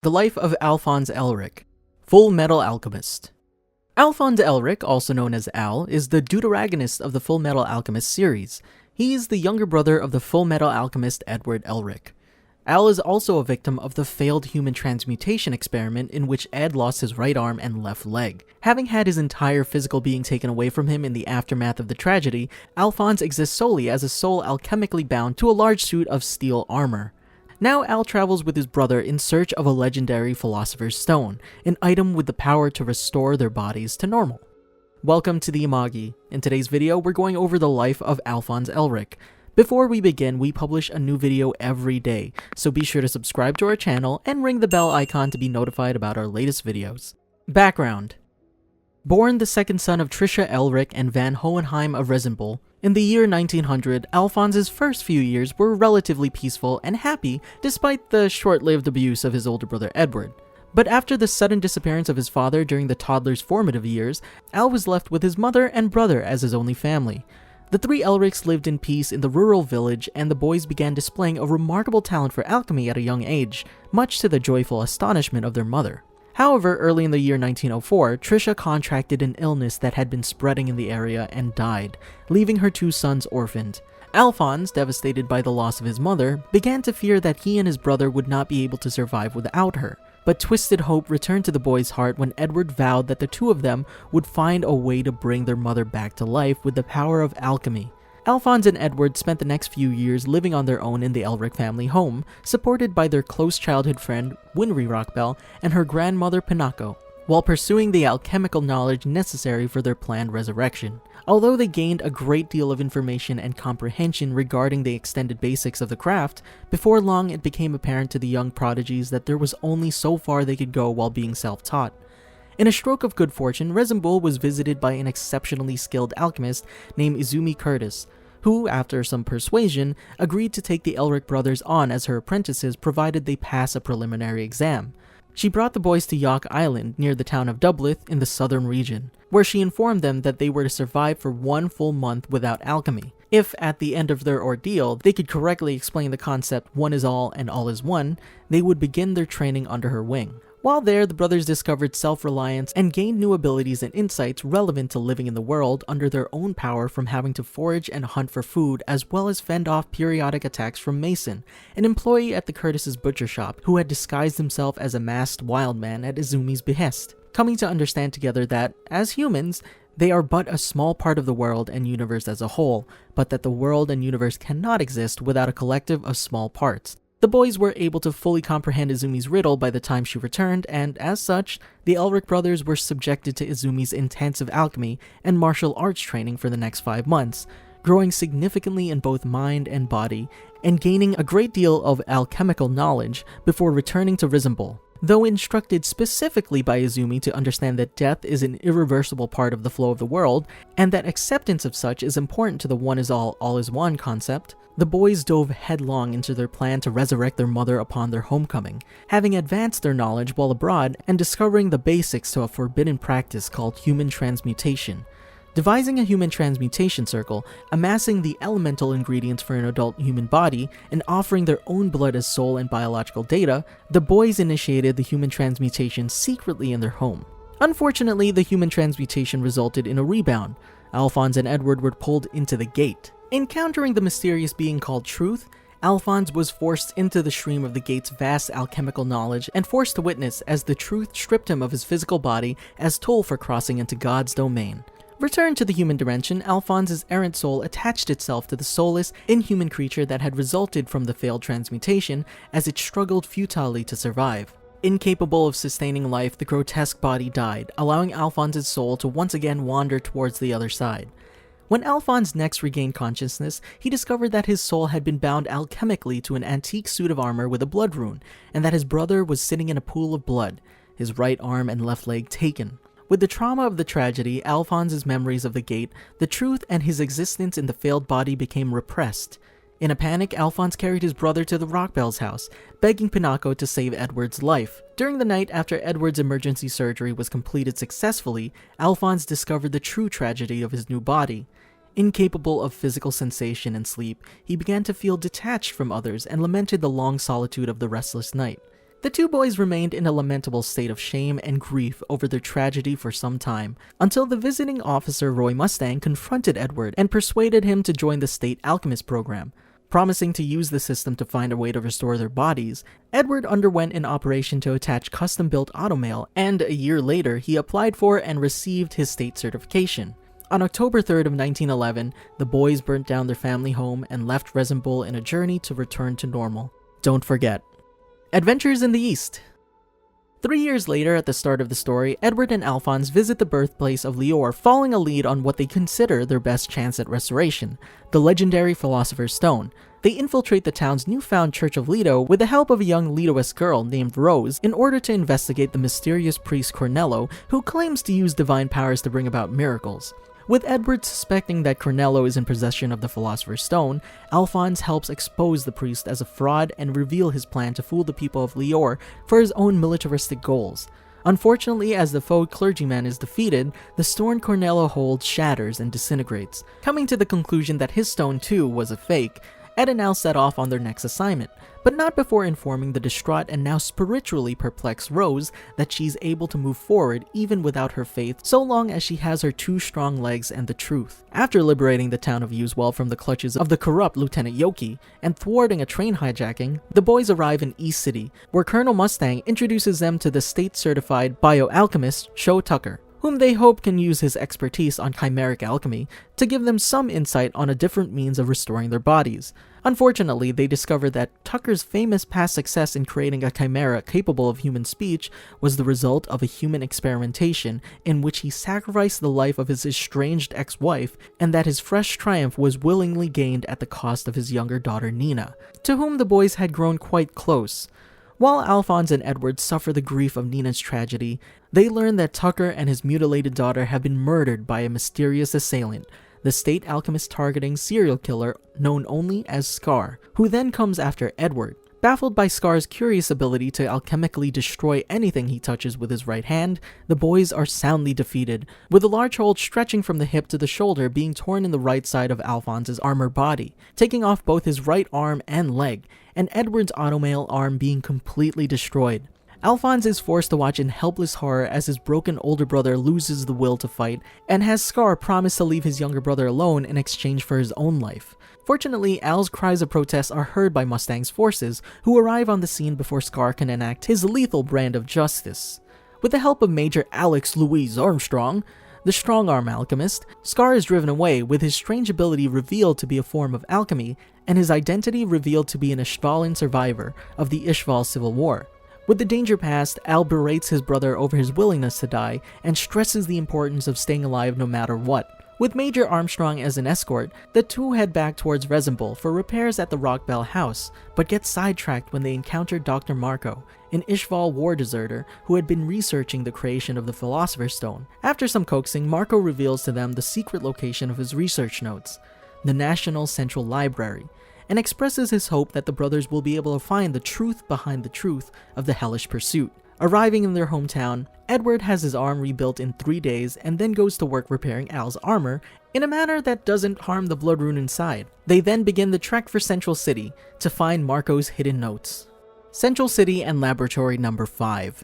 The Life of Alphonse Elric, Fullmetal Alchemist. Alphonse Elric, also known as Al, is the deuteragonist of the Fullmetal Alchemist series. He is the younger brother of the Fullmetal Alchemist Edward Elric. Al is also a victim of the failed human transmutation experiment in which Ed lost his right arm and left leg. Having had his entire physical being taken away from him in the aftermath of the tragedy, Alphonse exists solely as a soul alchemically bound to a large suit of steel armor. Now Al travels with his brother in search of a legendary Philosopher's Stone, an item with the power to restore their bodies to normal. Welcome to the Amagi. In today's video, we're going over the life of Alphonse Elric. Before we begin, we publish a new video every day, so be sure to subscribe to our channel and ring the bell icon to be notified about our latest videos. Background. Born the second son of Trisha Elric and Van Hohenheim of Resenbol, in the year 1900, Alphonse's first few years were relatively peaceful and happy despite the short-lived abuse of his older brother Edward. But after the sudden disappearance of his father during the toddler's formative years, Al was left with his mother and brother as his only family. The three Elrics lived in peace in the rural village, and the boys began displaying a remarkable talent for alchemy at a young age, much to the joyful astonishment of their mother. However, early in the year 1904, Trisha contracted an illness that had been spreading in the area and died, leaving her two sons orphaned. Alphonse, devastated by the loss of his mother, began to fear that he and his brother would not be able to survive without her. But twisted hope returned to the boy's heart when Edward vowed that the two of them would find a way to bring their mother back to life with the power of alchemy. Alphonse and Edward spent the next few years living on their own in the Elric family home, supported by their close childhood friend Winry Rockbell and her grandmother Pinocco, while pursuing the alchemical knowledge necessary for their planned resurrection. Although they gained a great deal of information and comprehension regarding the extended basics of the craft, before long it became apparent to the young prodigies that there was only so far they could go while being self-taught. In a stroke of good fortune, Resenbol was visited by an exceptionally skilled alchemist named Izumi Curtis, who, after some persuasion, agreed to take the Elric brothers on as her apprentices provided they pass a preliminary exam. She brought the boys to Yock Island near the town of Dublith in the southern region, where she informed them that they were to survive for 1 full month without alchemy. If, at the end of their ordeal, they could correctly explain the concept one is all and all is one, they would begin their training under her wing. While there, the brothers discovered self-reliance and gained new abilities and insights relevant to living in the world under their own power from having to forage and hunt for food, as well as fend off periodic attacks from Mason, an employee at the Curtis's butcher shop who had disguised himself as a masked wild man at Izumi's behest, coming to understand together that, as humans, they are but a small part of the world and universe as a whole, but that the world and universe cannot exist without a collective of small parts. The boys were able to fully comprehend Izumi's riddle by the time she returned, and as such, the Elric brothers were subjected to Izumi's intensive alchemy and martial arts training for the next 5 months, growing significantly in both mind and body, and gaining a great deal of alchemical knowledge before returning to Resenbol. Though instructed specifically by Izumi to understand that death is an irreversible part of the flow of the world, and that acceptance of such is important to the one is all is one concept, the boys dove headlong into their plan to resurrect their mother upon their homecoming, having advanced their knowledge while abroad and discovering the basics to a forbidden practice called Human Transmutation. Devising a Human Transmutation circle, amassing the elemental ingredients for an adult human body, and offering their own blood as soul and biological data, the boys initiated the Human Transmutation secretly in their home. Unfortunately, the Human Transmutation resulted in a rebound. Alphonse and Edward were pulled into the gate. Encountering the mysterious being called Truth, Alphonse was forced into the stream of the gate's vast alchemical knowledge and forced to witness as the Truth stripped him of his physical body as toll for crossing into God's domain. Returned to the human dimension, Alphonse's errant soul attached itself to the soulless, inhuman creature that had resulted from the failed transmutation as it struggled futilely to survive. Incapable of sustaining life, the grotesque body died, allowing Alphonse's soul to once again wander towards the other side. When Alphonse next regained consciousness, he discovered that his soul had been bound alchemically to an antique suit of armor with a blood rune, and that his brother was sitting in a pool of blood, his right arm and left leg taken. With the trauma of the tragedy, Alphonse's memories of the gate, the truth, and his existence in the failed body became repressed. In a panic, Alphonse carried his brother to the Rockbell's house, begging Pinocco to save Edward's life. During the night after Edward's emergency surgery was completed successfully, Alphonse discovered the true tragedy of his new body. Incapable of physical sensation and sleep, he began to feel detached from others and lamented the long solitude of the restless night. The two boys remained in a lamentable state of shame and grief over their tragedy for some time, until the visiting officer Roy Mustang confronted Edward and persuaded him to join the state alchemist program. Promising to use the system to find a way to restore their bodies, Edward underwent an operation to attach custom-built automail, and a year later he applied for and received his state certification. On October 3rd of 1911, the boys burnt down their family home and left Resin Bull in a journey to return to normal. Don't forget. Adventures in the East. 3 years later, at the start of the story, Edward and Alphonse visit the birthplace of Lior, following a lead on what they consider their best chance at restoration, the legendary Philosopher's Stone. They infiltrate the town's newfound Church of Leto with the help of a young Letoist girl named Rose in order to investigate the mysterious priest Cornello, who claims to use divine powers to bring about miracles. With Edward suspecting that Cornello is in possession of the Philosopher's Stone, Alphonse helps expose the priest as a fraud and reveal his plan to fool the people of Lior for his own militaristic goals. Unfortunately, as the faux clergyman is defeated, the stone Cornello holds shatters and disintegrates. Coming to the conclusion that his stone too was a fake, Ed and Al set off on their next assignment, but not before informing the distraught and now spiritually perplexed Rose that she's able to move forward even without her faith so long as she has her two strong legs and the truth. After liberating the town of Uswell from the clutches of the corrupt Lieutenant Yoki and thwarting a train hijacking, the boys arrive in East City, where Colonel Mustang introduces them to the state-certified bioalchemist Sho Tucker, whom they hope can use his expertise on chimeric alchemy to give them some insight on a different means of restoring their bodies. Unfortunately, they discover that Tucker's famous past success in creating a chimera capable of human speech was the result of a human experimentation in which he sacrificed the life of his estranged ex-wife, and that his fresh triumph was willingly gained at the cost of his younger daughter Nina, to whom the boys had grown quite close. While Alphonse and Edward suffer the grief of Nina's tragedy, they learn that Tucker and his mutilated daughter have been murdered by a mysterious assailant, the state alchemist targeting serial killer known only as Scar, who then comes after Edward. Baffled by Scar's curious ability to alchemically destroy anything he touches with his right hand, the boys are soundly defeated, with a large hole stretching from the hip to the shoulder being torn in the right side of Alphonse's armored body, taking off both his right arm and leg, and Edward's automail arm being completely destroyed. Alphonse is forced to watch in helpless horror as his broken older brother loses the will to fight, and has Scar promise to leave his younger brother alone in exchange for his own life. Fortunately, Al's cries of protest are heard by Mustang's forces, who arrive on the scene before Scar can enact his lethal brand of justice. With the help of Major Alex Louise Armstrong, the strong-arm alchemist, Scar is driven away, with his strange ability revealed to be a form of alchemy, and his identity revealed to be an Ishvalan survivor of the Ishval Civil War. With the danger past, Al berates his brother over his willingness to die and stresses the importance of staying alive no matter what. With Major Armstrong as an escort, the two head back towards Resin Bull for repairs at the Rockbell house, but get sidetracked when they encounter Dr. Marco, an Ishval war deserter who had been researching the creation of the Philosopher's Stone. After some coaxing, Marco reveals to them the secret location of his research notes, the National Central Library, and expresses his hope that the brothers will be able to find the truth behind the truth of the hellish pursuit. Arriving in their hometown, Edward has his arm rebuilt in 3 days and then goes to work repairing Al's armor in a manner that doesn't harm the blood rune inside. They then begin the trek for Central City to find Marco's hidden notes. Central City and Laboratory Number 5.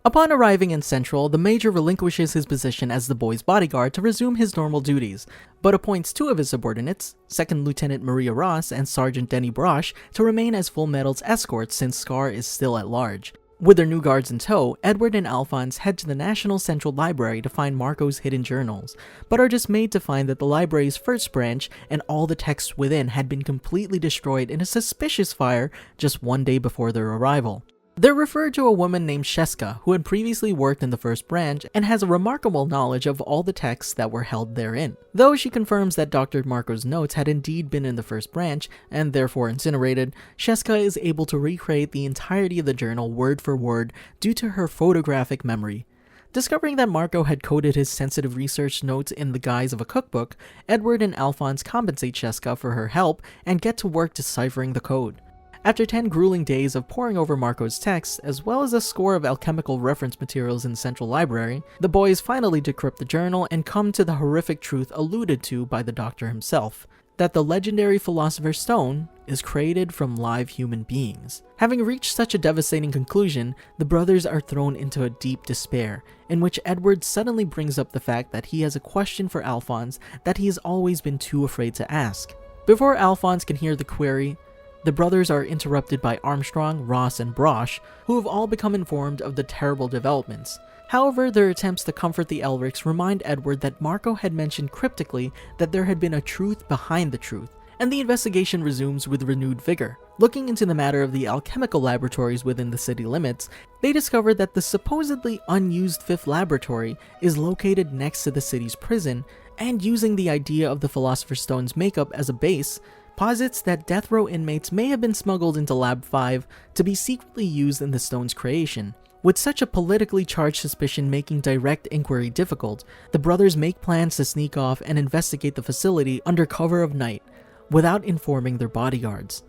Upon arriving in Central, the Major relinquishes his position as the boy's bodyguard to resume his normal duties, but appoints two of his subordinates, 2nd Lieutenant Maria Ross and Sergeant Denny Brosh, to remain as Fullmetal's escorts since Scar is still at large. With their new guards in tow, Edward and Alphonse head to the National Central Library to find Marco's hidden journals, but are dismayed to find that the library's first branch and all the texts within had been completely destroyed in a suspicious fire just 1 day before their arrival. They're referred to a woman named Sheska, who had previously worked in the first branch and has a remarkable knowledge of all the texts that were held therein. Though she confirms that Dr. Marco's notes had indeed been in the first branch, and therefore incinerated, Sheska is able to recreate the entirety of the journal word for word due to her photographic memory. Discovering that Marco had coded his sensitive research notes in the guise of a cookbook, Edward and Alphonse compensate Sheska for her help and get to work deciphering the code. After 10 grueling days of poring over Marco's texts, as well as a score of alchemical reference materials in the Central Library, the boys finally decrypt the journal and come to the horrific truth alluded to by the doctor himself. that the legendary Philosopher's Stone is created from live human beings. Having reached such a devastating conclusion, the brothers are thrown into a deep despair, in which Edward suddenly brings up the fact that he has a question for Alphonse that he has always been too afraid to ask. Before Alphonse can hear the query, the brothers are interrupted by Armstrong, Ross, and Brosh, who have all become informed of the terrible developments. However, their attempts to comfort the Elrics remind Edward that Marco had mentioned cryptically that there had been a truth behind the truth, and the investigation resumes with renewed vigor. Looking into the matter of the alchemical laboratories within the city limits, they discover that the supposedly unused fifth laboratory is located next to the city's prison, and using the idea of the Philosopher's Stone's makeup as a base, posits that death row inmates may have been smuggled into Lab 5 to be secretly used in the stone's creation. With such a politically charged suspicion making direct inquiry difficult, the brothers make plans to sneak off and investigate the facility under cover of night, without informing their bodyguards.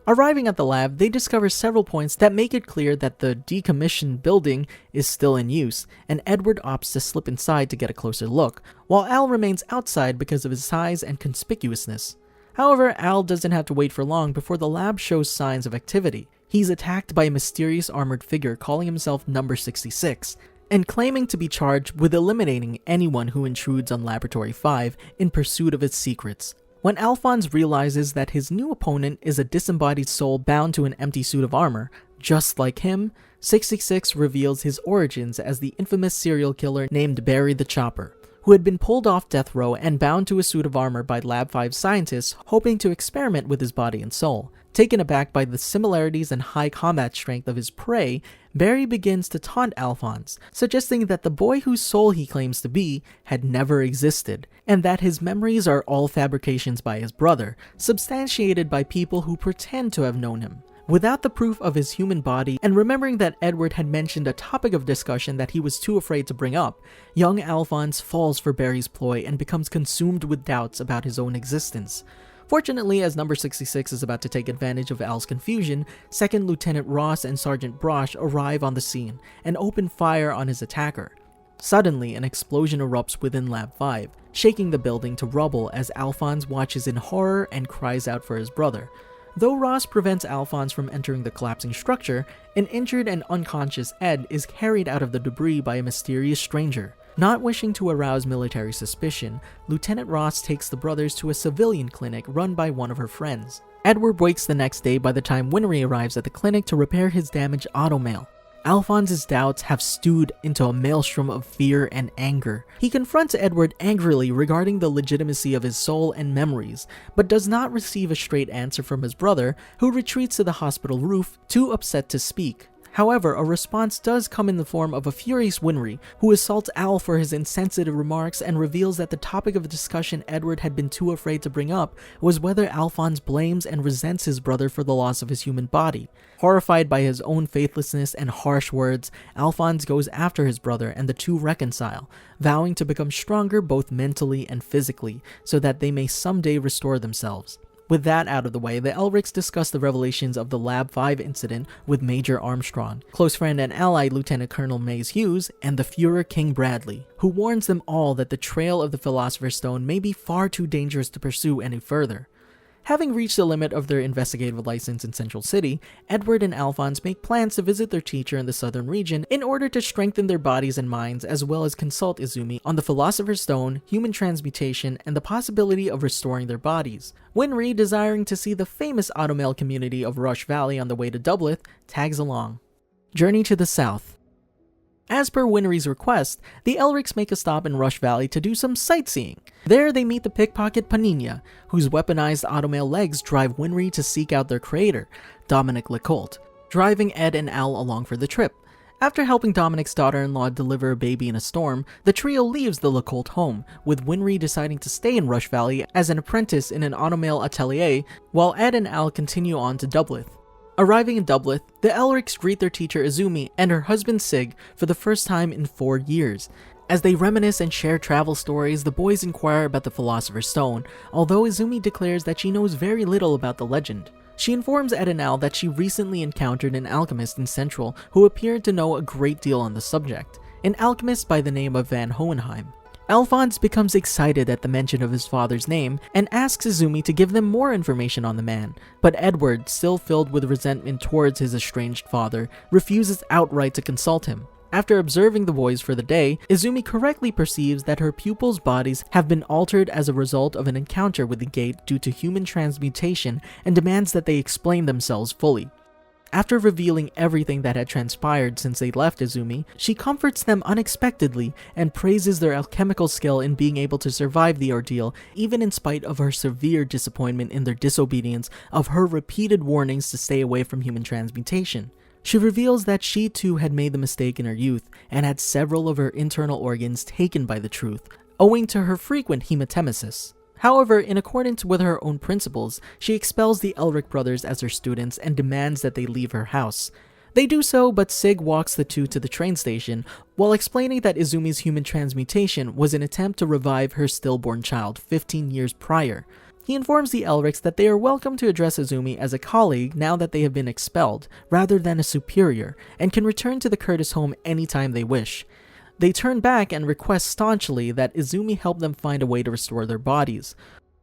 Arriving at the lab, they discover several points that make it clear that the decommissioned building is still in use, and Edward opts to slip inside to get a closer look, while Al remains outside because of his size and conspicuousness. However, Al doesn't have to wait for long before the lab shows signs of activity. He's attacked by a mysterious armored figure calling himself Number 66, and claiming to be charged with eliminating anyone who intrudes on Laboratory 5 in pursuit of its secrets. When Alphonse realizes that his new opponent is a disembodied soul bound to an empty suit of armor, just like him, 66 reveals his origins as the infamous serial killer named Barry the Chopper, who had been pulled off death row and bound to a suit of armor by Lab 5 scientists hoping to experiment with his body and soul. Taken aback by the similarities and high combat strength of his prey, Barry begins to taunt Alphonse, suggesting that the boy whose soul he claims to be had never existed, and that his memories are all fabrications by his brother, substantiated by people who pretend to have known him. Without the proof of his human body, and remembering that Edward had mentioned a topic of discussion that he was too afraid to bring up, young Alphonse falls for Barry's ploy and becomes consumed with doubts about his own existence. Fortunately, as Number 66 is about to take advantage of Al's confusion, 2nd Lieutenant Ross and Sergeant Brosh arrive on the scene and open fire on his attacker. Suddenly, an explosion erupts within Lab 5, shaking the building to rubble as Alphonse watches in horror and cries out for his brother. Though Ross prevents Alphonse from entering the collapsing structure, an injured and unconscious Ed is carried out of the debris by a mysterious stranger. Not wishing to arouse military suspicion, Lieutenant Ross takes the brothers to a civilian clinic run by one of her friends. Edward wakes the next day by the time Winry arrives at the clinic to repair his damaged automail. Alphonse's doubts have stewed into a maelstrom of fear and anger. He confronts Edward angrily regarding the legitimacy of his soul and memories, but does not receive a straight answer from his brother, who retreats to the hospital roof, too upset to speak. However, a response does come in the form of a furious Winry, who assaults Al for his insensitive remarks and reveals that the topic of discussion Edward had been too afraid to bring up was whether Alphonse blames and resents his brother for the loss of his human body. Horrified by his own faithlessness and harsh words, Alphonse goes after his brother and the two reconcile, vowing to become stronger both mentally and physically, so that they may someday restore themselves. With that out of the way, the Elrics discuss the revelations of the Lab 5 incident with Major Armstrong, close friend and ally Lieutenant Colonel Mays Hughes, and the Fuhrer King Bradley, who warns them all that the trail of the Philosopher's Stone may be far too dangerous to pursue any further. Having reached the limit of their investigative license in Central City, Edward and Alphonse make plans to visit their teacher in the southern region in order to strengthen their bodies and minds, as well as consult Izumi on the Philosopher's Stone, human transmutation, and the possibility of restoring their bodies. Winry, desiring to see the famous automail community of Rush Valley on the way to Doubleth, tags along. Journey to the South. As per Winry's request, the Elrics make a stop in Rush Valley to do some sightseeing. There they meet the pickpocket Panina, whose weaponized automail legs drive Winry to seek out their creator, Dominic Lecoult, driving Ed and Al along for the trip. After helping Dominic's daughter-in-law deliver a baby in a storm, the trio leaves the Lecoult home, with Winry deciding to stay in Rush Valley as an apprentice in an automail atelier, while Ed and Al continue on to Doubleth. Arriving in Doubleth, the Elrics greet their teacher Izumi and her husband Sig for the first time in 4 years. As they reminisce and share travel stories, the boys inquire about the Philosopher's Stone, although Izumi declares that she knows very little about the legend. She informs Ed and Al that she recently encountered an alchemist in Central who appeared to know a great deal on the subject, an alchemist by the name of Van Hohenheim. Alphonse becomes excited at the mention of his father's name and asks Izumi to give them more information on the man, but Edward, still filled with resentment towards his estranged father, refuses outright to consult him. After observing the boys for the day, Izumi correctly perceives that her pupils' bodies have been altered as a result of an encounter with the gate due to human transmutation and demands that they explain themselves fully. After revealing everything that had transpired since they left Izumi, she comforts them unexpectedly and praises their alchemical skill in being able to survive the ordeal, even in spite of her severe disappointment in their disobedience of her repeated warnings to stay away from human transmutation. She reveals that she too had made the mistake in her youth and had several of her internal organs taken by the truth, owing to her frequent hematemesis. However, in accordance with her own principles, she expels the Elric brothers as her students and demands that they leave her house. They do so, but Sig walks the two to the train station while explaining that Izumi's human transmutation was an attempt to revive her stillborn child 15 years prior. He informs the Elrics that they are welcome to address Izumi as a colleague now that they have been expelled, rather than a superior, and can return to the Curtis home anytime they wish. They turn back and request staunchly that Izumi help them find a way to restore their bodies.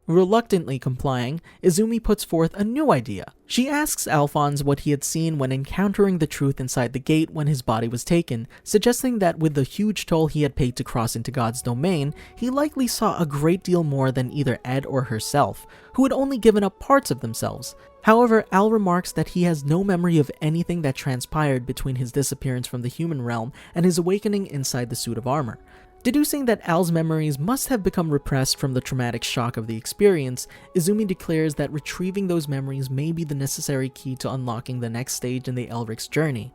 Reluctantly complying, Izumi puts forth a new idea. She asks Alphonse what he had seen when encountering the truth inside the gate when his body was taken, suggesting that with the huge toll he had paid to cross into God's domain, he likely saw a great deal more than either Ed or herself, who had only given up parts of themselves. However, Al remarks that he has no memory of anything that transpired between his disappearance from the human realm and his awakening inside the suit of armor. Deducing that Al's memories must have become repressed from the traumatic shock of the experience, Izumi declares that retrieving those memories may be the necessary key to unlocking the next stage in the Elric's journey.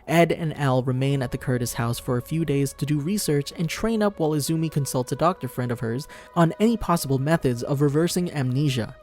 Ed and Al remain at the Curtis house for a few days to do research and train up while Izumi consults a doctor friend of hers on any possible methods of reversing amnesia.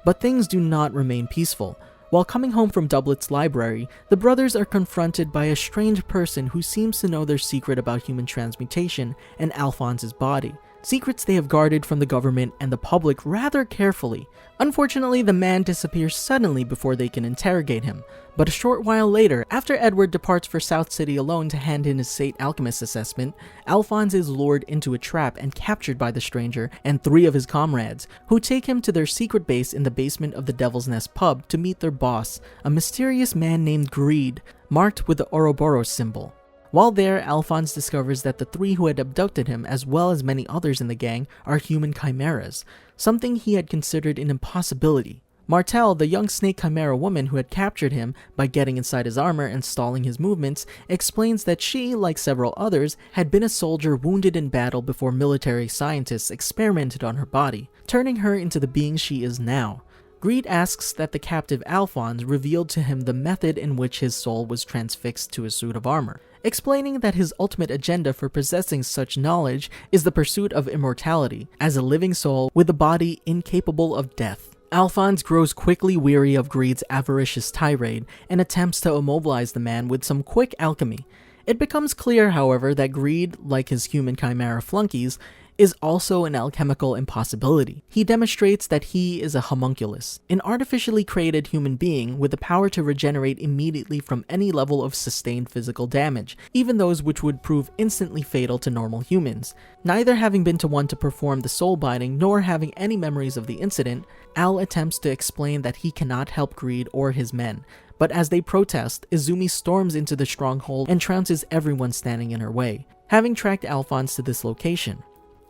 But things do not remain peaceful. While coming home from Doublet's library, the brothers are confronted by a strange person who seems to know their secret about human transmutation and Alphonse's body. Secrets they have guarded from the government and the public rather carefully. Unfortunately, the man disappears suddenly before they can interrogate him. But a short while later, after Edward departs for South City alone to hand in his State Alchemist assessment, Alphonse is lured into a trap and captured by the stranger and 3 of his comrades, who take him to their secret base in the basement of the Devil's Nest pub to meet their boss, a mysterious man named Greed, marked with the Ouroboros symbol. While there, Alphonse discovers that the 3 who had abducted him, as well as many others in the gang, are human chimeras, something he had considered an impossibility. Martel, the young snake chimera woman who had captured him by getting inside his armor and stalling his movements, explains that she, like several others, had been a soldier wounded in battle before military scientists experimented on her body, turning her into the being she is now. Greed asks that the captive Alphonse revealed to him the method in which his soul was transfixed to a suit of armor, explaining that his ultimate agenda for possessing such knowledge is the pursuit of immortality, as a living soul with a body incapable of death. Alphonse grows quickly weary of Greed's avaricious tirade and attempts to immobilize the man with some quick alchemy. It becomes clear, however, that Greed, like his human chimera flunkies, is also an alchemical impossibility. He demonstrates that he is a homunculus, an artificially created human being with the power to regenerate immediately from any level of sustained physical damage, even those which would prove instantly fatal to normal humans. Neither having been to one to perform the soul binding nor having any memories of the incident, Al attempts to explain that he cannot help Greed or his men. But as they protest, Izumi storms into the stronghold and trounces everyone standing in her way, having tracked Alphonse to this location.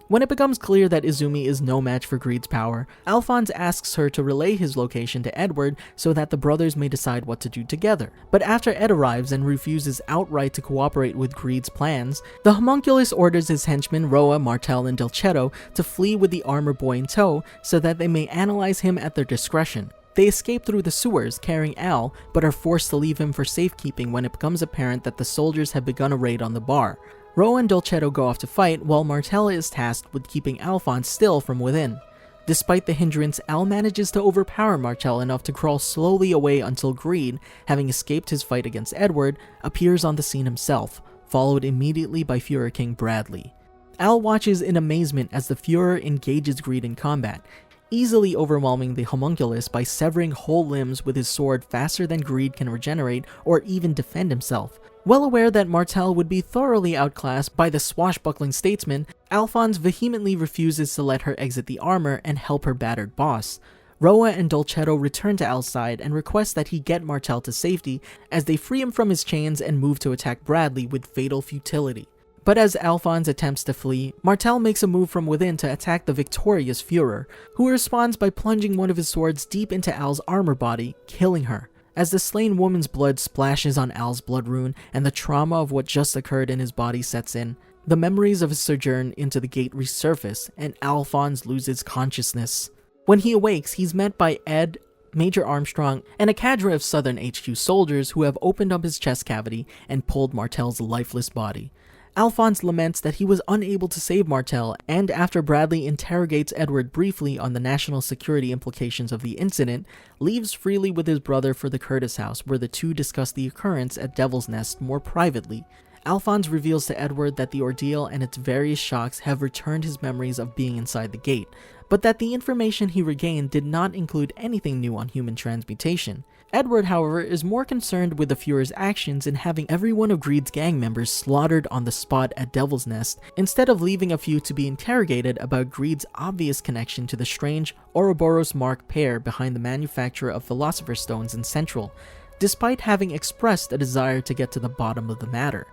When it becomes clear that Izumi is no match for Greed's power, Alphonse asks her to relay his location to Edward so that the brothers may decide what to do together. But after Ed arrives and refuses outright to cooperate with Greed's plans, the homunculus orders his henchmen Roa, Martel, and Dolcetto to flee with the armor boy in tow so that they may analyze him at their discretion. They escape through the sewers carrying Al, but are forced to leave him for safekeeping when it becomes apparent that the soldiers have begun a raid on the bar. Roa and Dolcetto go off to fight, while Martel is tasked with keeping Alphonse still from within. Despite the hindrance, Al manages to overpower Martel enough to crawl slowly away until Greed, having escaped his fight against Edward, appears on the scene himself, followed immediately by Führer King Bradley. Al watches in amazement as the Führer engages Greed in combat, easily overwhelming the homunculus by severing whole limbs with his sword faster than Greed can regenerate or even defend himself. Well aware that Martel would be thoroughly outclassed by the swashbuckling statesman, Alphonse vehemently refuses to let her exit the armor and help her battered boss. Roa and Dolcetto return to Al's side and request that he get Martel to safety as they free him from his chains and move to attack Bradley with fatal futility. But as Alphonse attempts to flee, Martel makes a move from within to attack the victorious Führer, who responds by plunging one of his swords deep into Al's armor body, killing her. As the slain woman's blood splashes on Al's blood rune and the trauma of what just occurred in his body sets in, the memories of his sojourn into the gate resurface and Alphonse loses consciousness. When he awakes, he's met by Ed, Major Armstrong, and a cadre of Southern HQ soldiers who have opened up his chest cavity and pulled Martel's lifeless body. Alphonse laments that he was unable to save Martel, and after Bradley interrogates Edward briefly on the national security implications of the incident, leaves freely with his brother for the Curtis house, where the two discuss the occurrence at Devil's Nest more privately. Alphonse reveals to Edward that the ordeal and its various shocks have returned his memories of being inside the gate, but that the information he regained did not include anything new on human transmutation. Edward, however, is more concerned with the Führer's actions in having every one of Greed's gang members slaughtered on the spot at Devil's Nest, instead of leaving a few to be interrogated about Greed's obvious connection to the strange Ouroboros Mark pair behind the manufacture of Philosopher stones in Central, despite having expressed a desire to get to the bottom of the matter.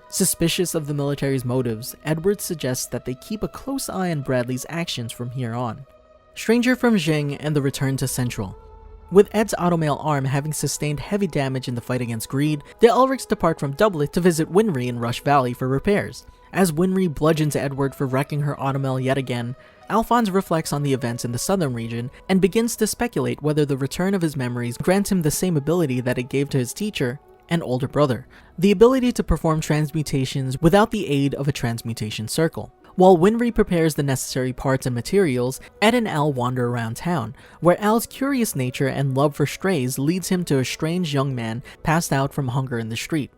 Suspicious of the military's motives, Edward suggests that they keep a close eye on Bradley's actions from here on. Stranger from Xing and the return to Central. With Ed's automail arm having sustained heavy damage in the fight against Greed, the Elrics depart from Doublet to visit Winry in Rush Valley for repairs. As Winry bludgeons Edward for wrecking her automail yet again, Alphonse reflects on the events in the southern region and begins to speculate whether the return of his memories grants him the same ability that it gave to his teacher and older brother, the ability to perform transmutations without the aid of a transmutation circle. While Winry prepares the necessary parts and materials, Ed and Al wander around town, where Al's curious nature and love for strays leads him to a strange young man passed out from hunger in the street.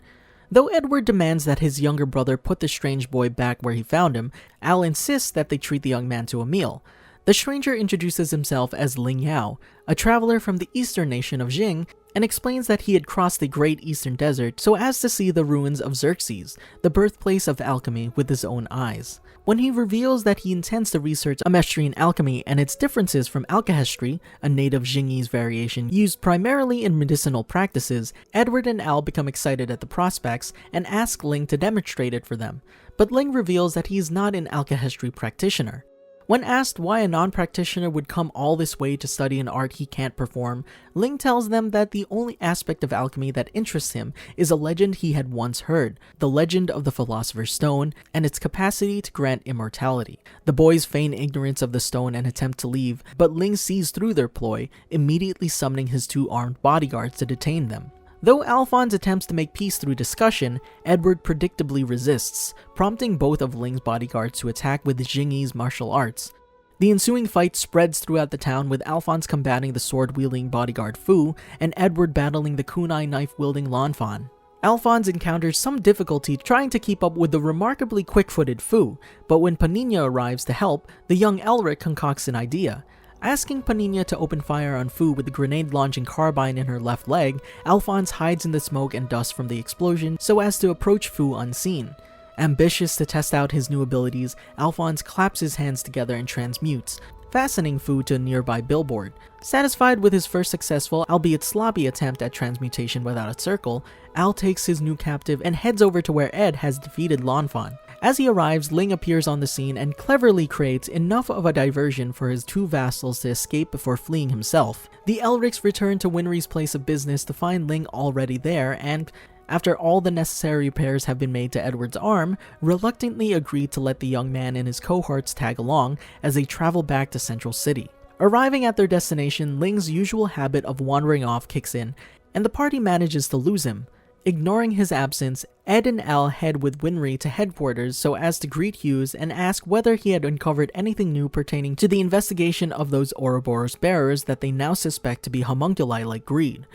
Though Edward demands that his younger brother put the strange boy back where he found him, Al insists that they treat the young man to a meal. The stranger introduces himself as Ling Yao, a traveler from the eastern nation of Xing, and explains that he had crossed the Great Eastern Desert so as to see the ruins of Xerxes, the birthplace of alchemy, with his own eyes. When he reveals that he intends to research Amestrian alchemy and its differences from alkahestry, a native Xingese variation used primarily in medicinal practices, Edward and Al become excited at the prospects and ask Ling to demonstrate it for them, but Ling reveals that he is not an alkahestry practitioner. When asked why a non-practitioner would come all this way to study an art he can't perform, Ling tells them that the only aspect of alchemy that interests him is a legend he had once heard, the legend of the Philosopher's Stone and its capacity to grant immortality. The boys feign ignorance of the stone and attempt to leave, but Ling sees through their ploy, immediately summoning his two armed bodyguards to detain them. Though Alphonse attempts to make peace through discussion, Edward predictably resists, prompting both of Ling's bodyguards to attack with Xingese martial arts. The ensuing fight spreads throughout the town, with Alphonse combating the sword-wielding bodyguard Fu, and Edward battling the kunai knife-wielding Lanfan. Alphonse encounters some difficulty trying to keep up with the remarkably quick-footed Fu, but when Panina arrives to help, the young Elric concocts an idea. Asking Panina to open fire on Fu with the grenade-launching carbine in her left leg, Alphonse hides in the smoke and dust from the explosion so as to approach Fu unseen. Ambitious to test out his new abilities, Alphonse claps his hands together and transmutes, fastening Fu to a nearby billboard. Satisfied with his first successful, albeit sloppy attempt at transmutation without a circle, Al takes his new captive and heads over to where Ed has defeated Lanfan. As he arrives, Ling appears on the scene and cleverly creates enough of a diversion for his two vassals to escape before fleeing himself. The Elrics return to Winry's place of business to find Ling already there and, after all the necessary repairs have been made to Edward's arm, reluctantly agree to let the young man and his cohorts tag along as they travel back to Central City. Arriving at their destination, Ling's usual habit of wandering off kicks in, and the party manages to lose him. Ignoring his absence, Ed and Al head with Winry to headquarters so as to greet Hughes and ask whether he had uncovered anything new pertaining to the investigation of those Ouroboros bearers that they now suspect to be homunculi like Greed.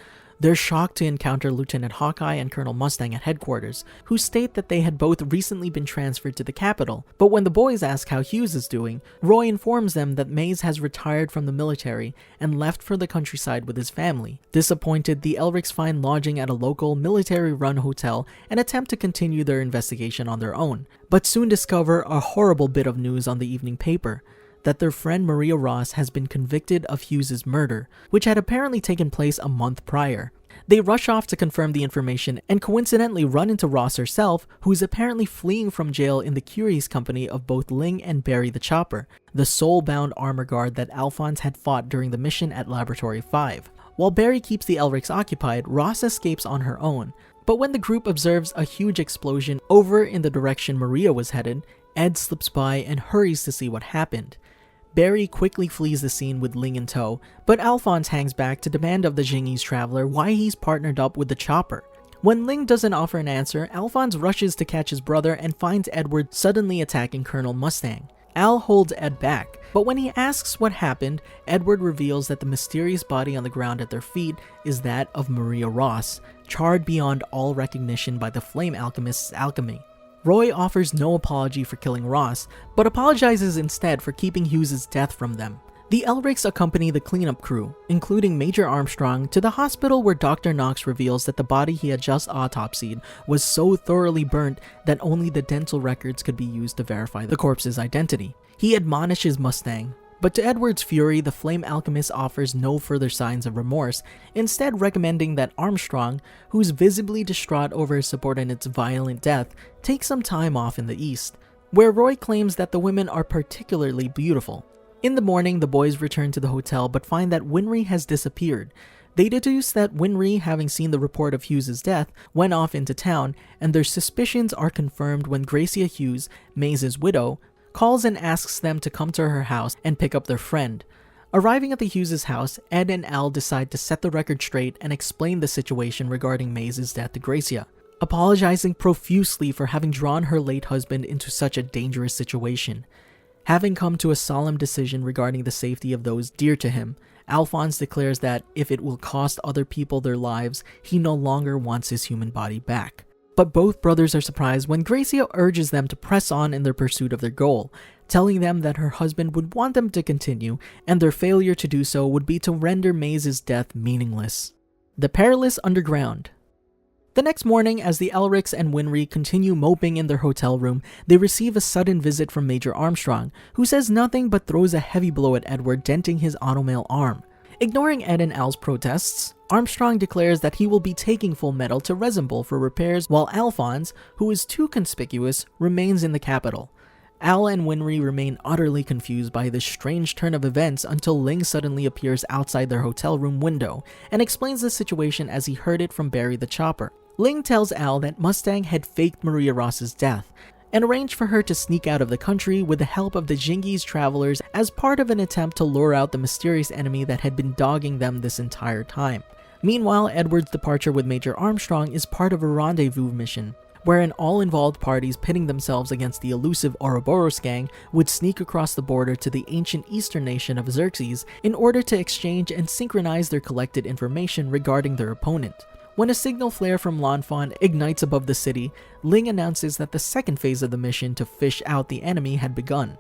They're shocked to encounter Lieutenant Hawkeye and Colonel Mustang at headquarters, who state that they had both recently been transferred to the capital. But when the boys ask how Hughes is doing, Roy informs them that Maze has retired from the military and left for the countryside with his family. Disappointed, the Elrics find lodging at a local military-run hotel and attempt to continue their investigation on their own, but soon discover a horrible bit of news on the evening paper: that their friend Maria Ross has been convicted of Hughes' murder, which had apparently taken place a month prior. They rush off to confirm the information and coincidentally run into Ross herself, who is apparently fleeing from jail in the curious company of both Ling and Barry the Chopper, the soul-bound armor guard that Alphonse had fought during the mission at Laboratory 5. While Barry keeps the Elrics occupied, Ross escapes on her own. But when the group observes a huge explosion over in the direction Maria was headed, Ed slips by and hurries to see what happened. Barry quickly flees the scene with Ling in tow, but Alphonse hangs back to demand of the Xingese traveler why he's partnered up with the Chopper. When Ling doesn't offer an answer, Alphonse rushes to catch his brother and finds Edward suddenly attacking Colonel Mustang. Al holds Ed back, but when he asks what happened, Edward reveals that the mysterious body on the ground at their feet is that of Maria Ross, charred beyond all recognition by the flame alchemist's alchemy. Roy offers no apology for killing Ross, but apologizes instead for keeping Hughes' death from them. The Elrics accompany the cleanup crew, including Major Armstrong, to the hospital where Dr. Knox reveals that the body he had just autopsied was so thoroughly burnt that only the dental records could be used to verify the corpse's identity. He admonishes Mustang, but to Edward's fury, the flame alchemist offers no further signs of remorse, instead recommending that Armstrong, who's visibly distraught over his subordinate's violent death, take some time off in the east, where Roy claims that the women are particularly beautiful. In the morning, the boys return to the hotel but find that Winry has disappeared. They deduce that Winry, having seen the report of Hughes' death, went off into town, and their suspicions are confirmed when Gracia Hughes, Maze's widow, calls and asks them to come to her house and pick up their friend. Arriving at the Hughes' house, Ed and Al decide to set the record straight and explain the situation regarding Maze's death to Gracia, apologizing profusely for having drawn her late husband into such a dangerous situation. Having come to a solemn decision regarding the safety of those dear to him, Alphonse declares that if it will cost other people their lives, he no longer wants his human body back. But both brothers are surprised when Gracia urges them to press on in their pursuit of their goal, telling them that her husband would want them to continue, and their failure to do so would be to render Maze's death meaningless. The Perilous Underground. The next morning, as the Elrics and Winry continue moping in their hotel room, they receive a sudden visit from Major Armstrong, who says nothing but throws a heavy blow at Edward, denting his automail arm. Ignoring Ed and Al's protests, Armstrong declares that he will be taking Fullmetal to Resemble for repairs, while Alphonse, who is too conspicuous, remains in the capital. Al and Winry remain utterly confused by this strange turn of events until Ling suddenly appears outside their hotel room window and explains the situation as he heard it from Barry the Chopper. Ling tells Al that Mustang had faked Maria Ross's death and arranged for her to sneak out of the country with the help of the Xingese travelers as part of an attempt to lure out the mysterious enemy that had been dogging them this entire time. Meanwhile, Edward's departure with Major Armstrong is part of a rendezvous mission, wherein all involved parties pitting themselves against the elusive Ouroboros gang would sneak across the border to the ancient eastern nation of Xerxes in order to exchange and synchronize their collected information regarding their opponent. When a signal flare from L'Enfant ignites above the city, Ling announces that the second phase of the mission to fish out the enemy had begun.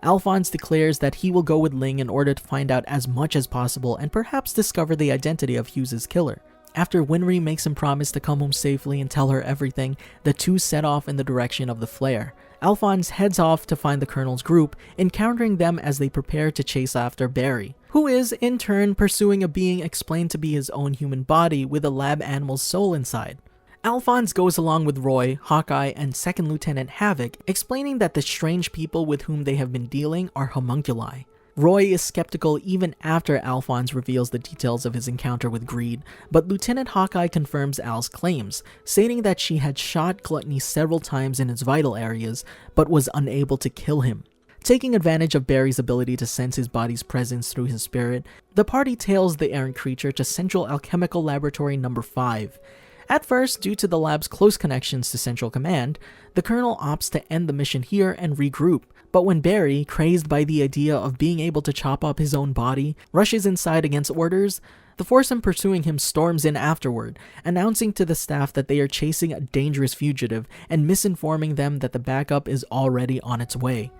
Alphonse declares that he will go with Ling in order to find out as much as possible and perhaps discover the identity of Hughes' killer. After Winry makes him promise to come home safely and tell her everything, the two set off in the direction of the flare. Alphonse heads off to find the Colonel's group, encountering them as they prepare to chase after Barry, who is, in turn, pursuing a being explained to be his own human body with a lab animal's soul inside. Alphonse goes along with Roy, Hawkeye, and Second Lieutenant Havoc, explaining that the strange people with whom they have been dealing are homunculi. Roy is skeptical even after Alphonse reveals the details of his encounter with Greed, but Lieutenant Hawkeye confirms Al's claims, stating that she had shot Gluttony several times in his vital areas, but was unable to kill him. Taking advantage of Barry's ability to sense his body's presence through his spirit, the party tails the errant creature to Central Alchemical Laboratory No. 5. At first, due to the lab's close connections to Central Command, the Colonel opts to end the mission here and regroup, but when Barry, crazed by the idea of being able to chop up his own body, rushes inside against orders, The foursome pursuing him storms in afterward, announcing to the staff that they are chasing a dangerous fugitive and misinforming them that the backup is already on its way.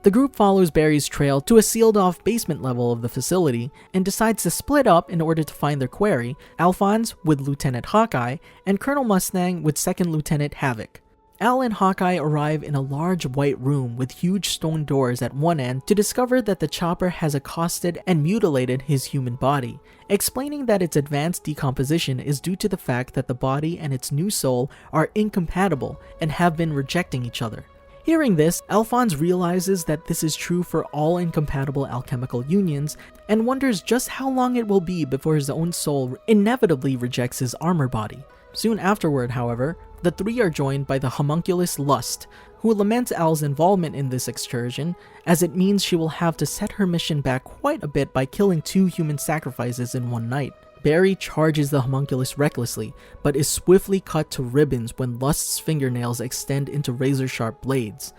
The group follows Barry's trail to a sealed-off basement level of the facility and decides to split up in order to find their quarry, Alphonse with Lieutenant Hawkeye and Colonel Mustang with Second Lieutenant Havoc. Al and Hawkeye arrive in a large white room with huge stone doors at one end to discover that the chopper has accosted and mutilated his human body, explaining that its advanced decomposition is due to the fact that the body and its new soul are incompatible and have been rejecting each other. Hearing this, Alphonse realizes that this is true for all incompatible alchemical unions and wonders just how long it will be before his own soul inevitably rejects his armor body. Soon afterward, however, the three are joined by the homunculus Lust, who laments Al's involvement in this excursion, as it means she will have to set her mission back quite a bit by killing 2 human sacrifices in one night. Barry charges the homunculus recklessly, but is swiftly cut to ribbons when Lust's fingernails extend into razor-sharp blades.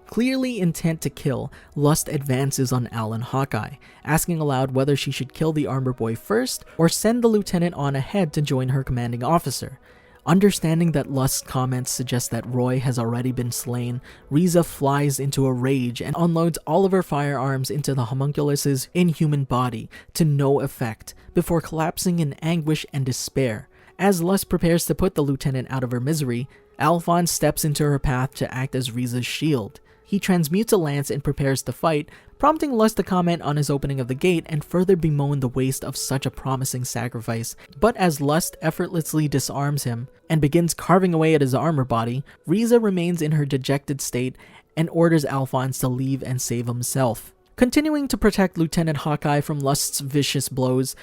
Clearly intent to kill, Lust advances on Al and Hawkeye, asking aloud whether she should kill the armor boy first or send the lieutenant on ahead to join her commanding officer. Understanding that Lust's comments suggest that Roy has already been slain, Riza flies into a rage and unloads all of her firearms into the homunculus's inhuman body to no effect, before collapsing in anguish and despair. As Lust prepares to put the lieutenant out of her misery, Alphonse steps into her path to act as Riza's shield. He transmutes a lance and prepares to fight, prompting Lust to comment on his opening of the gate and further bemoan the waste of such a promising sacrifice. But as Lust effortlessly disarms him and begins carving away at his armor body, Riza remains in her dejected state and orders Alphonse to leave and save himself. Continuing to protect Lieutenant Hawkeye from Lust's vicious blows,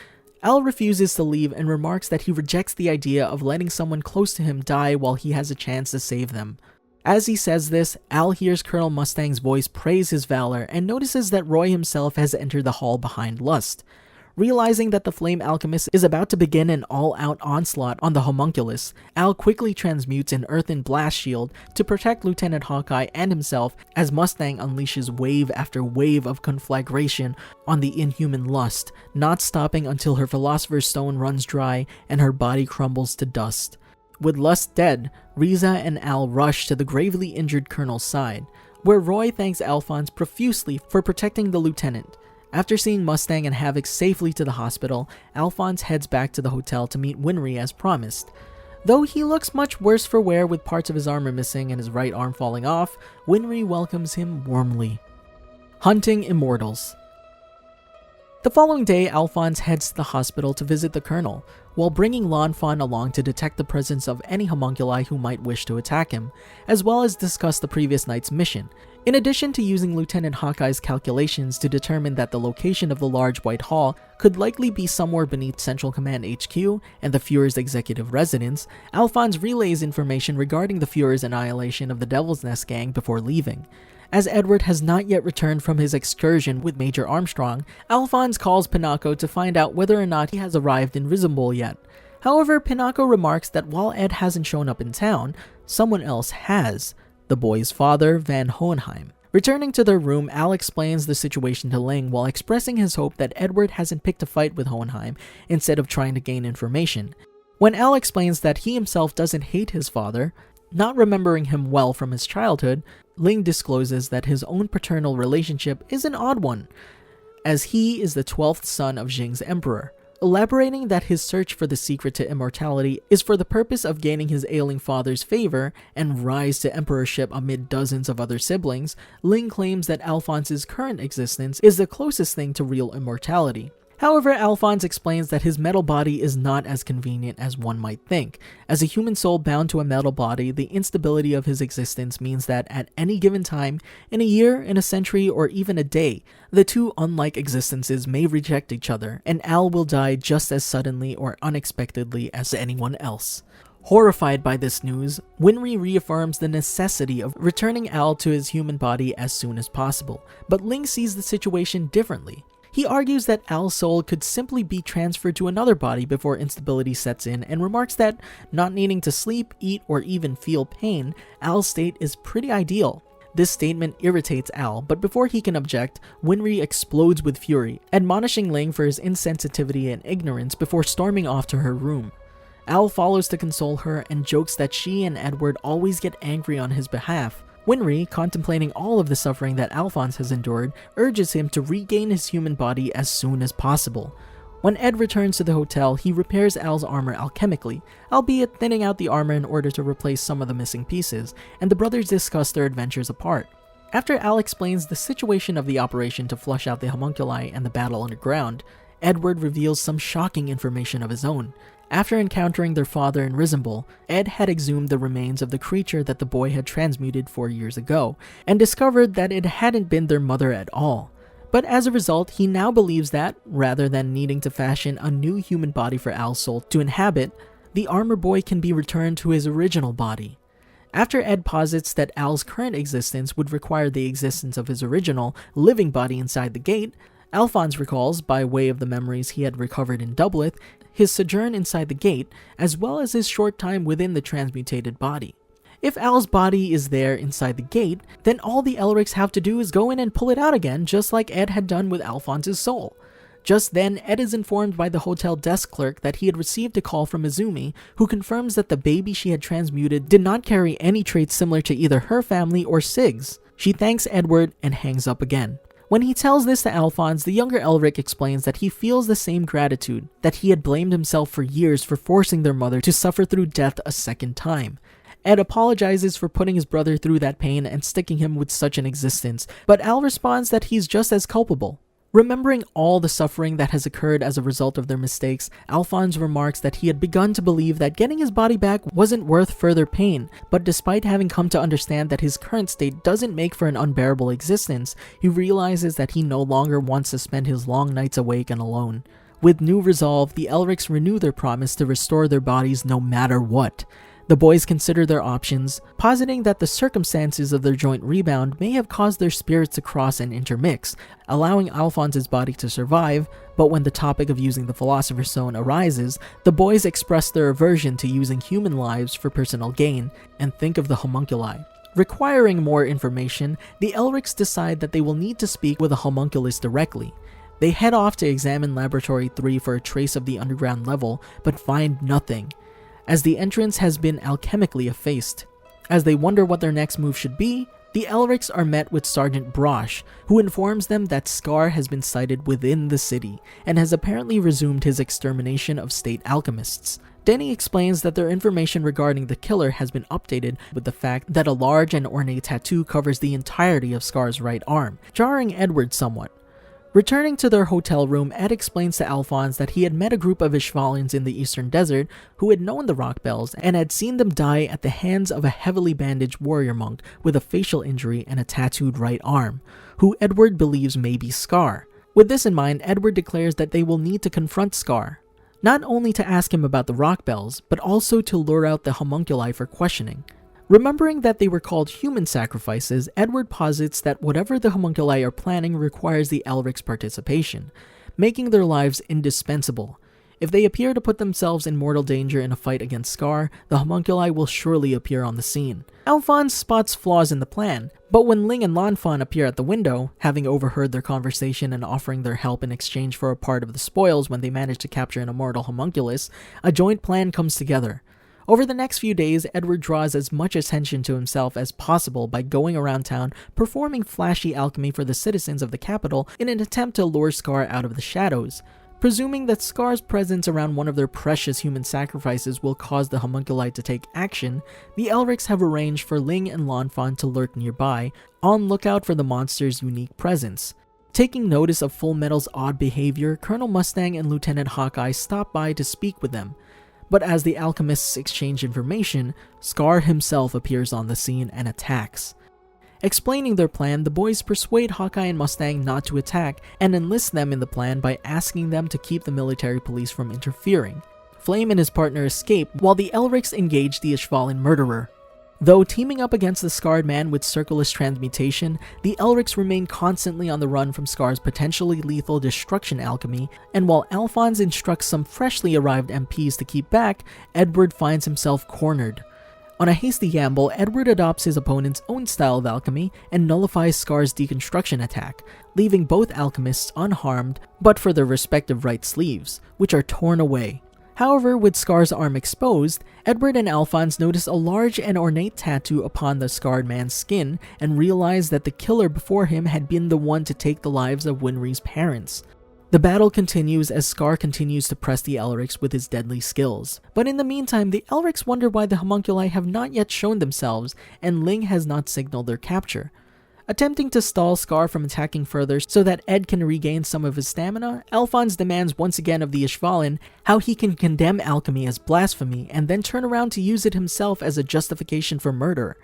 Al refuses to leave and remarks that he rejects the idea of letting someone close to him die while he has a chance to save them. As he says this, Al hears Colonel Mustang's voice praise his valor and notices that Roy himself has entered the hall behind Lust. Realizing that the Flame Alchemist is about to begin an all-out onslaught on the homunculus, Al quickly transmutes an earthen blast shield to protect Lieutenant Hawkeye and himself as Mustang unleashes wave after wave of conflagration on the inhuman Lust, not stopping until her Philosopher's Stone runs dry and her body crumbles to dust. With Lust dead, Riza and Al rush to the gravely injured Colonel's side, where Roy thanks Alphonse profusely for protecting the lieutenant. After seeing Mustang and Havoc safely to the hospital, Alphonse heads back to the hotel to meet Winry as promised. Though he looks much worse for wear with parts of his armor missing and his right arm falling off, Winry welcomes him warmly. Hunting Immortals. The following day, Alphonse heads to the hospital to visit the Colonel, while bringing Lan Fan along to detect the presence of any homunculi who might wish to attack him, as well as discuss the previous night's mission. In addition to using Lieutenant Hawkeye's calculations to determine that the location of the large white hall could likely be somewhere beneath Central Command HQ and the Fuhrer's executive residence, Alphonse relays information regarding the Fuhrer's annihilation of the Devil's Nest gang before leaving. As Edward has not yet returned from his excursion with Major Armstrong, Alphonse calls Pinocchio to find out whether or not he has arrived in Risenbol yet. However, Pinocchio remarks that while Ed hasn't shown up in town, someone else has, the boy's father, Van Hohenheim. Returning to their room, Al explains the situation to Ling while expressing his hope that Edward hasn't picked a fight with Hohenheim instead of trying to gain information. When Al explains that he himself doesn't hate his father, not remembering him well from his childhood, Ling discloses that his own paternal relationship is an odd one, as he is the 12th son of Xing's emperor. Elaborating that his search for the secret to immortality is for the purpose of gaining his ailing father's favor and rise to emperorship amid dozens of other siblings, Ling claims that Alphonse's current existence is the closest thing to real immortality. However, Alphonse explains that his metal body is not as convenient as one might think. As a human soul bound to a metal body, the instability of his existence means that at any given time, in a year, in a century, or even a day, the two unlike existences may reject each other, and Al will die just as suddenly or unexpectedly as anyone else. Horrified by this news, Winry reaffirms the necessity of returning Al to his human body as soon as possible, but Ling sees the situation differently. He argues that Al's soul could simply be transferred to another body before instability sets in and remarks that, not needing to sleep, eat, or even feel pain, Al's state is pretty ideal. This statement irritates Al, but before he can object, Winry explodes with fury, admonishing Ling for his insensitivity and ignorance before storming off to her room. Al follows to console her and jokes that she and Edward always get angry on his behalf. Winry, contemplating all of the suffering that Alphonse has endured, urges him to regain his human body as soon as possible. When Ed returns to the hotel, he repairs Al's armor alchemically, albeit thinning out the armor in order to replace some of the missing pieces, and the brothers discuss their adventures apart. After Al explains the situation of the operation to flush out the homunculi and the battle underground, Edward reveals some shocking information of his own. After encountering their father in Risenbul, Ed had exhumed the remains of the creature that the boy had transmuted 4 years ago, and discovered that it hadn't been their mother at all. But as a result, he now believes that, rather than needing to fashion a new human body for Al's soul to inhabit, the armor boy can be returned to his original body. After Ed posits that Al's current existence would require the existence of his original, living body inside the gate, Alphonse recalls, by way of the memories he had recovered in Doubleth, his sojourn inside the gate, as well as his short time within the transmutated body. If Al's body is there inside the gate, then all the Elrics have to do is go in and pull it out again, just like Ed had done with Alphonse's soul. Just then, Ed is informed by the hotel desk clerk that he had received a call from Izumi, who confirms that the baby she had transmuted did not carry any traits similar to either her family or Sig's. She thanks Edward and hangs up again. When he tells this to Alphonse, the younger Elric explains that he feels the same gratitude, that he had blamed himself for years for forcing their mother to suffer through death a second time. Ed apologizes for putting his brother through that pain and sticking him with such an existence, but Al responds that he's just as culpable. Remembering all the suffering that has occurred as a result of their mistakes, Alphonse remarks that he had begun to believe that getting his body back wasn't worth further pain, but despite having come to understand that his current state doesn't make for an unbearable existence, he realizes that he no longer wants to spend his long nights awake and alone. With new resolve, the Elrics renew their promise to restore their bodies no matter what. The boys consider their options, positing that the circumstances of their joint rebound may have caused their spirits to cross and intermix, allowing Alphonse's body to survive, but when the topic of using the Philosopher's Stone arises, the boys express their aversion to using human lives for personal gain, and think of the homunculi. Requiring more information, the Elrics decide that they will need to speak with a homunculus directly. They head off to examine Laboratory 3 for a trace of the underground level, but find nothing, as the entrance has been alchemically effaced. As they wonder what their next move should be, the Elrics are met with Sergeant Brosh, who informs them that Scar has been sighted within the city, and has apparently resumed his extermination of state alchemists. Denny explains that their information regarding the killer has been updated with the fact that a large and ornate tattoo covers the entirety of Scar's right arm, jarring Edward somewhat. Returning to their hotel room, Ed explains to Alphonse that he had met a group of Ishvalians in the eastern desert who had known the Rock Bells and had seen them die at the hands of a heavily bandaged warrior monk with a facial injury and a tattooed right arm, who Edward believes may be Scar. With this in mind, Edward declares that they will need to confront Scar, not only to ask him about the Rock Bells, but also to lure out the homunculi for questioning. Remembering that they were called human sacrifices, Edward posits that whatever the homunculi are planning requires the Elric's participation, making their lives indispensable. If they appear to put themselves in mortal danger in a fight against Scar, the homunculi will surely appear on the scene. Alphonse spots flaws in the plan, but when Ling and Lanfan appear at the window, having overheard their conversation and offering their help in exchange for a part of the spoils when they manage to capture an immortal homunculus, a joint plan comes together. Over the next few days, Edward draws as much attention to himself as possible by going around town performing flashy alchemy for the citizens of the capital in an attempt to lure Scar out of the shadows. Presuming that Scar's presence around one of their precious human sacrifices will cause the homunculi to take action, the Elrics have arranged for Ling and Lanfan to lurk nearby, on lookout for the monster's unique presence. Taking notice of Fullmetal's odd behavior, Colonel Mustang and Lieutenant Hawkeye stop by to speak with them. But as the alchemists exchange information, Scar himself appears on the scene and attacks. Explaining their plan, the boys persuade Hawkeye and Mustang not to attack and enlist them in the plan by asking them to keep the military police from interfering. Flame and his partner escape while the Elrics engage the Ishvalan murderer. Though teaming up against the Scarred Man with Circulus Transmutation, the Elrics remain constantly on the run from Scar's potentially lethal destruction alchemy, and while Alphonse instructs some freshly arrived MPs to keep back, Edward finds himself cornered. On a hasty gamble, Edward adopts his opponent's own style of alchemy and nullifies Scar's deconstruction attack, leaving both alchemists unharmed but for their respective right sleeves, which are torn away. However, with Scar's arm exposed, Edward and Alphonse notice a large and ornate tattoo upon the scarred man's skin and realize that the killer before him had been the one to take the lives of Winry's parents. The battle continues as Scar continues to press the Elrics with his deadly skills. But in the meantime, the Elrics wonder why the homunculi have not yet shown themselves and Ling has not signaled their capture. Attempting to stall Scar from attacking further so that Ed can regain some of his stamina, Alphonse demands once again of the Ishvalan how he can condemn alchemy as blasphemy and then turn around to use it himself as a justification for murder.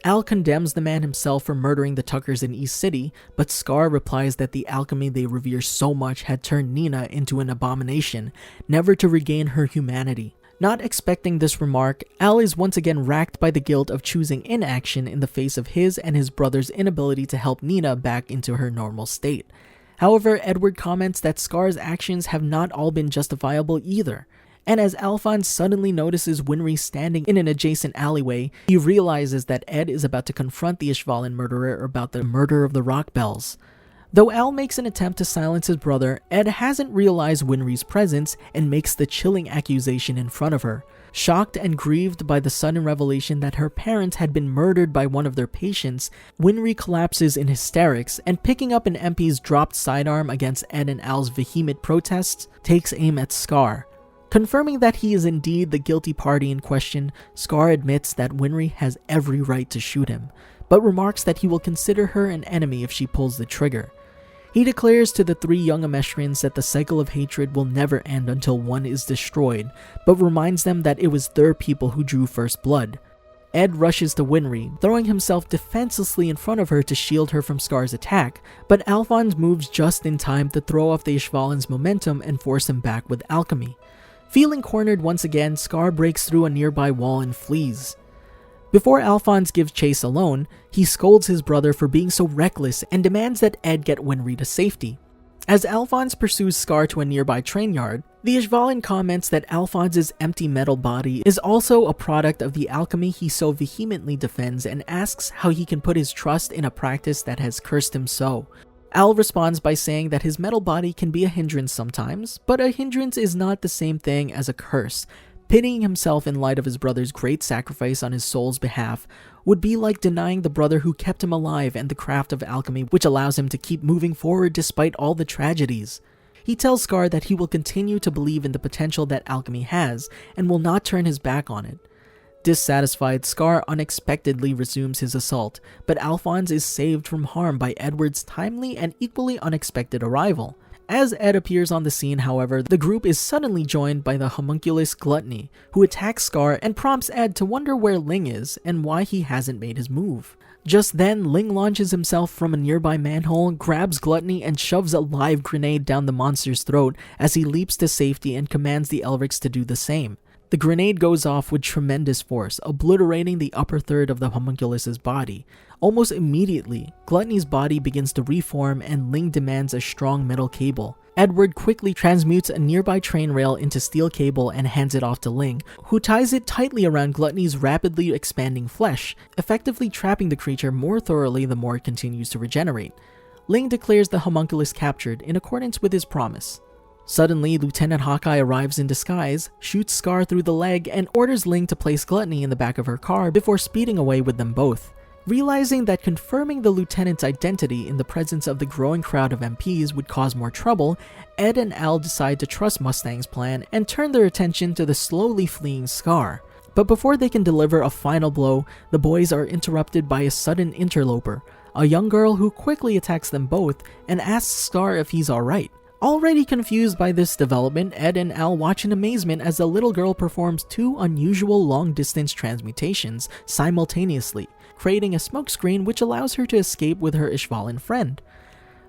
Al condemns the man himself for murdering the Tuckers in East City, but Scar replies that the alchemy they revere so much had turned Nina into an abomination, never to regain her humanity. Not expecting this remark, Al is once again racked by the guilt of choosing inaction in the face of his and his brother's inability to help Nina back into her normal state. However, Edward comments that Scar's actions have not all been justifiable either. And as Alphonse suddenly notices Winry standing in an adjacent alleyway, he realizes that Ed is about to confront the Ishvalan murderer about the murder of the Rock Bells. Though Al makes an attempt to silence his brother, Ed hasn't realized Winry's presence and makes the chilling accusation in front of her. Shocked and grieved by the sudden revelation that her parents had been murdered by one of their patients, Winry collapses in hysterics and, picking up an MP's dropped sidearm against Ed and Al's vehement protests, takes aim at Scar. Confirming that he is indeed the guilty party in question, Scar admits that Winry has every right to shoot him, but remarks that he will consider her an enemy if she pulls the trigger. He declares to the three young Ameshrians that the cycle of hatred will never end until one is destroyed, but reminds them that it was their people who drew first blood. Ed rushes to Winry, throwing himself defenselessly in front of her to shield her from Scar's attack, but Alphonse moves just in time to throw off the Ishvalan's momentum and force him back with alchemy. Feeling cornered once again, Scar breaks through a nearby wall and flees. Before Alphonse gives chase alone, he scolds his brother for being so reckless and demands that Ed get Winry to safety. As Alphonse pursues Scar to a nearby train yard, the Ishvalan comments that Alphonse's empty metal body is also a product of the alchemy he so vehemently defends and asks how he can put his trust in a practice that has cursed him so. Al responds by saying that his metal body can be a hindrance sometimes, but a hindrance is not the same thing as a curse. Pitying himself in light of his brother's great sacrifice on his soul's behalf would be like denying the brother who kept him alive and the craft of alchemy which allows him to keep moving forward despite all the tragedies. He tells Scar that he will continue to believe in the potential that alchemy has and will not turn his back on it. Dissatisfied, Scar unexpectedly resumes his assault, but Alphonse is saved from harm by Edward's timely and equally unexpected arrival. As Ed appears on the scene, however, the group is suddenly joined by the homunculus Gluttony, who attacks Scar and prompts Ed to wonder where Ling is and why he hasn't made his move. Just then, Ling launches himself from a nearby manhole, grabs Gluttony, and shoves a live grenade down the monster's throat as he leaps to safety and commands the Elrics to do the same. The grenade goes off with tremendous force, obliterating the upper third of the homunculus's body. Almost immediately, Gluttony's body begins to reform and Ling demands a strong metal cable. Edward quickly transmutes a nearby train rail into steel cable and hands it off to Ling, who ties it tightly around Gluttony's rapidly expanding flesh, effectively trapping the creature more thoroughly the more it continues to regenerate. Ling declares the homunculus captured in accordance with his promise. Suddenly, Lieutenant Hawkeye arrives in disguise, shoots Scar through the leg, and orders Ling to place Gluttony in the back of her car before speeding away with them both. Realizing that confirming the lieutenant's identity in the presence of the growing crowd of MPs would cause more trouble, Ed and Al decide to trust Mustang's plan and turn their attention to the slowly fleeing Scar. But before they can deliver a final blow, the boys are interrupted by a sudden interloper, a young girl who quickly attacks them both and asks Scar if he's alright. Already confused by this development, Ed and Al watch in amazement as the little girl performs two unusual long-distance transmutations simultaneously, creating a smokescreen which allows her to escape with her Ishvalan friend.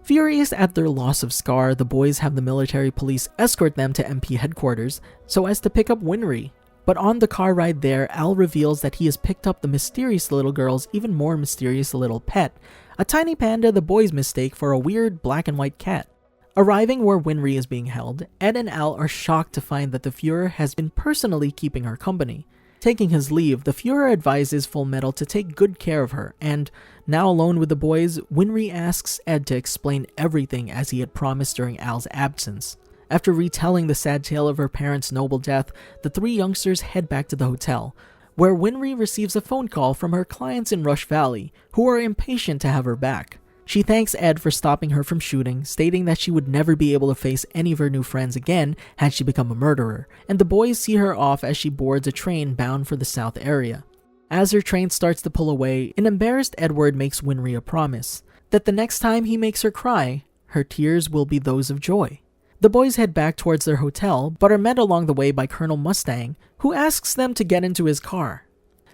Furious at their loss of Scar, the boys have the military police escort them to MP headquarters so as to pick up Winry. But on the car ride there, Al reveals that he has picked up the mysterious little girl's even more mysterious little pet, a tiny panda the boys mistake for a weird black and white cat. Arriving where Winry is being held, Ed and Al are shocked to find that the Fuhrer has been personally keeping her company. Taking his leave, the Führer advises Fullmetal to take good care of her, and, now alone with the boys, Winry asks Ed to explain everything as he had promised during Al's absence. After retelling the sad tale of her parents' noble death, the three youngsters head back to the hotel, where Winry receives a phone call from her clients in Rush Valley, who are impatient to have her back. She thanks Ed for stopping her from shooting, stating that she would never be able to face any of her new friends again had she become a murderer, and the boys see her off as she boards a train bound for the south area. As her train starts to pull away, an embarrassed Edward makes Winry a promise, that the next time he makes her cry, her tears will be those of joy. The boys head back towards their hotel, but are met along the way by Colonel Mustang, who asks them to get into his car.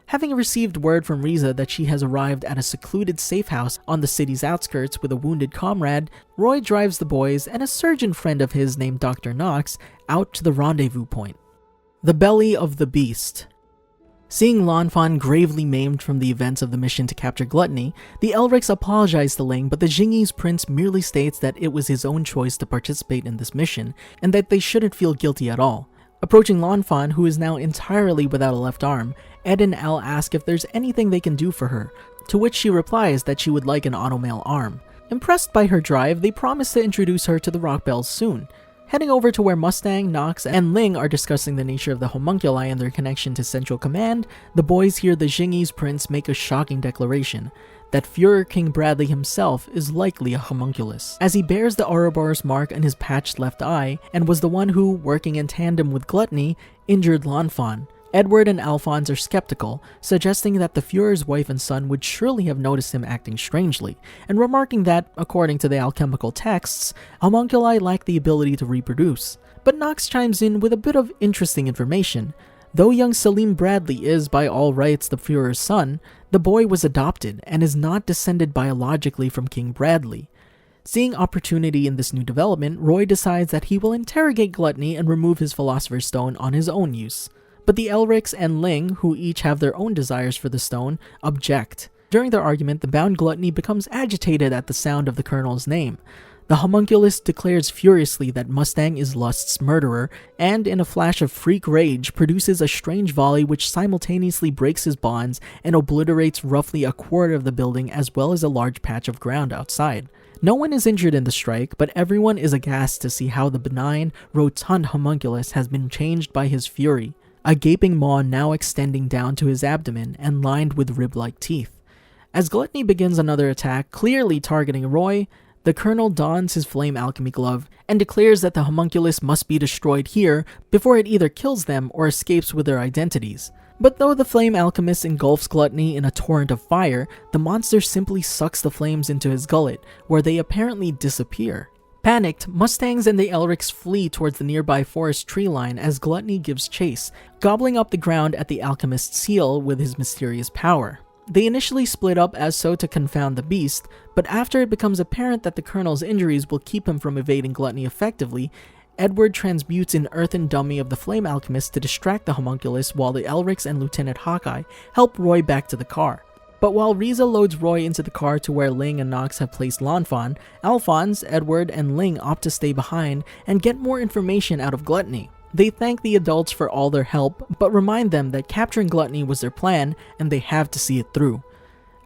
Having received word from Riza that she has arrived at a secluded safe house on the city's outskirts with a wounded comrade, Roy drives the boys and a surgeon friend of his named Dr. Knox out to the rendezvous point. The Belly of the Beast. Seeing Lanfan gravely maimed from the events of the mission to capture Gluttony, the Elrics apologize to Ling, but the Xingese prince merely states that it was his own choice to participate in this mission, and that they shouldn't feel guilty at all. Approaching Lanfan, who is now entirely without a left arm, Ed and Al ask if there's anything they can do for her, to which she replies that she would like an automail arm. Impressed by her drive, they promise to introduce her to the Rockbells soon. Heading over to where Mustang, Knox, and Ling are discussing the nature of the homunculi and their connection to Central Command, the boys hear the Xingese prince make a shocking declaration, that Führer King Bradley himself is likely a homunculus, as he bears the Ouroboros mark on his patched left eye, and was the one who, working in tandem with Gluttony, injured Lanfan. Edward and Alphonse are skeptical, suggesting that the Führer's wife and son would surely have noticed him acting strangely, and remarking that, according to the alchemical texts, homunculi lack the ability to reproduce. But Knox chimes in with a bit of interesting information. Though young Salim Bradley is, by all rights, the Führer's son, the boy was adopted and is not descended biologically from King Bradley. Seeing opportunity in this new development, Roy decides that he will interrogate Gluttony and remove his Philosopher's Stone on his own use. But the Elrics and Ling, who each have their own desires for the stone, object. During their argument, the bound Gluttony becomes agitated at the sound of the Colonel's name. The homunculus declares furiously that Mustang is Lust's murderer, and in a flash of freak rage, produces a strange volley which simultaneously breaks his bonds and obliterates roughly a quarter of the building as well as a large patch of ground outside. No one is injured in the strike, but everyone is aghast to see how the benign, rotund homunculus has been changed by his fury, a gaping maw now extending down to his abdomen and lined with rib-like teeth. As Gluttony begins another attack, clearly targeting Roy, the Colonel dons his flame alchemy glove and declares that the homunculus must be destroyed here before it either kills them or escapes with their identities. But though the flame alchemist engulfs Gluttony in a torrent of fire, the monster simply sucks the flames into his gullet, where they apparently disappear. Panicked, Mustangs and the Elrics flee towards the nearby forest tree line as Gluttony gives chase, gobbling up the ground at the alchemist's heel with his mysterious power. They initially split up as so to confound the beast, but after it becomes apparent that the Colonel's injuries will keep him from evading Gluttony effectively, Edward transmutes an earthen dummy of the flame alchemist to distract the homunculus while the Elrics and Lieutenant Hawkeye help Roy back to the car. But while Riza loads Roy into the car to where Ling and Knox have placed Lanfan, Alphonse, Edward, and Ling opt to stay behind and get more information out of Gluttony. They thank the adults for all their help, but remind them that capturing Gluttony was their plan and they have to see it through.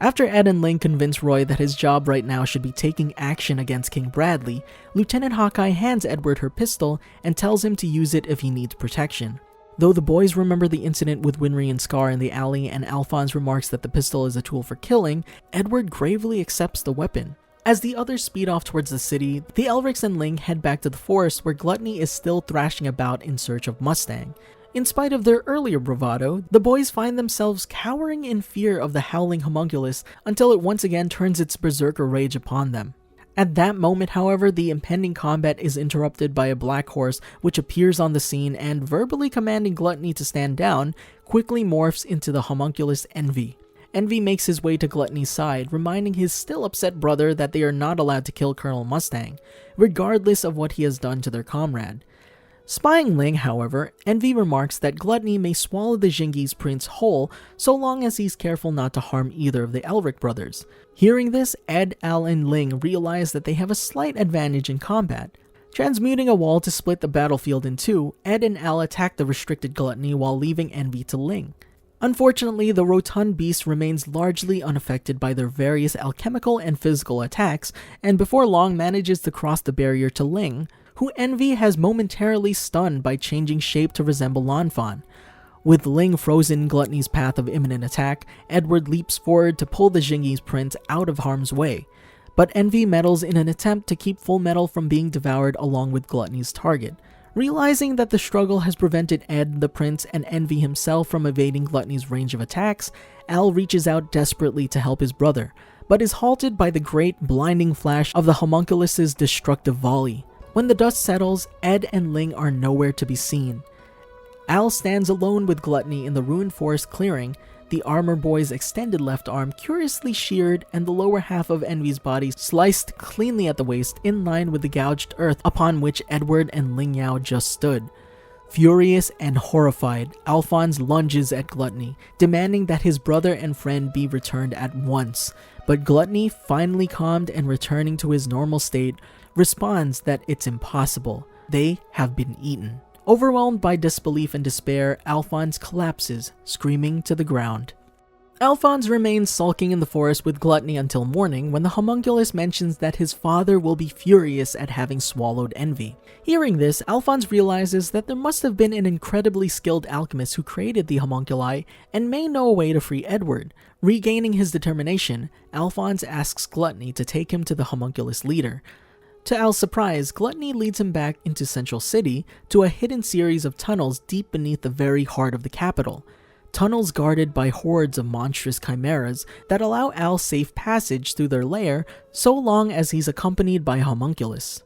After Ed and Ling convince Roy that his job right now should be taking action against King Bradley, Lieutenant Hawkeye hands Edward her pistol and tells him to use it if he needs protection. Though the boys remember the incident with Winry and Scar in the alley and Alphonse remarks that the pistol is a tool for killing, Edward gravely accepts the weapon. As the others speed off towards the city, the Elrics and Ling head back to the forest where Gluttony is still thrashing about in search of Mustang. In spite of their earlier bravado, the boys find themselves cowering in fear of the howling homunculus until it once again turns its berserker rage upon them. At that moment, however, the impending combat is interrupted by a black horse which appears on the scene and, verbally commanding Gluttony to stand down, quickly morphs into the homunculus Envy. Envy makes his way to Gluttony's side, reminding his still upset brother that they are not allowed to kill Colonel Mustang, regardless of what he has done to their comrade. Spying Ling, however, Envy remarks that Gluttony may swallow the Xingese prince whole so long as he's careful not to harm either of the Elric brothers. Hearing this, Ed, Al, and Ling realize that they have a slight advantage in combat. Transmuting a wall to split the battlefield in two, Ed and Al attack the restricted Gluttony while leaving Envy to Ling. Unfortunately, the rotund beast remains largely unaffected by their various alchemical and physical attacks, and before long manages to cross the barrier to Ling, who Envy has momentarily stunned by changing shape to resemble Lanfan. With Ling frozen in Gluttony's path of imminent attack, Edward leaps forward to pull the Xingyi's prince out of harm's way. But Envy meddles in an attempt to keep Fullmetal from being devoured along with Gluttony's target. Realizing that the struggle has prevented Ed, the prince, and Envy himself from evading Gluttony's range of attacks, Al reaches out desperately to help his brother, but is halted by the great blinding flash of the homunculus's destructive volley. When the dust settles, Ed and Ling are nowhere to be seen. Al stands alone with Gluttony in the ruined forest clearing, the armor boy's extended left arm curiously sheared and the lower half of Envy's body sliced cleanly at the waist in line with the gouged earth upon which Edward and Ling Yao just stood. Furious and horrified, Alphonse lunges at Gluttony, demanding that his brother and friend be returned at once. But Gluttony, finally calmed and returning to his normal state, responds that it's impossible. They have been eaten. Overwhelmed by disbelief and despair, Alphonse collapses, screaming to the ground. Alphonse remains sulking in the forest with Gluttony until morning when the homunculus mentions that his father will be furious at having swallowed Envy. Hearing this, Alphonse realizes that there must have been an incredibly skilled alchemist who created the homunculi and may know a way to free Edward. Regaining his determination, Alphonse asks Gluttony to take him to the homunculus leader. To Al's surprise, Gluttony leads him back into Central City to a hidden series of tunnels deep beneath the very heart of the capital. Tunnels guarded by hordes of monstrous chimeras that allow Al safe passage through their lair so long as he's accompanied by a homunculus.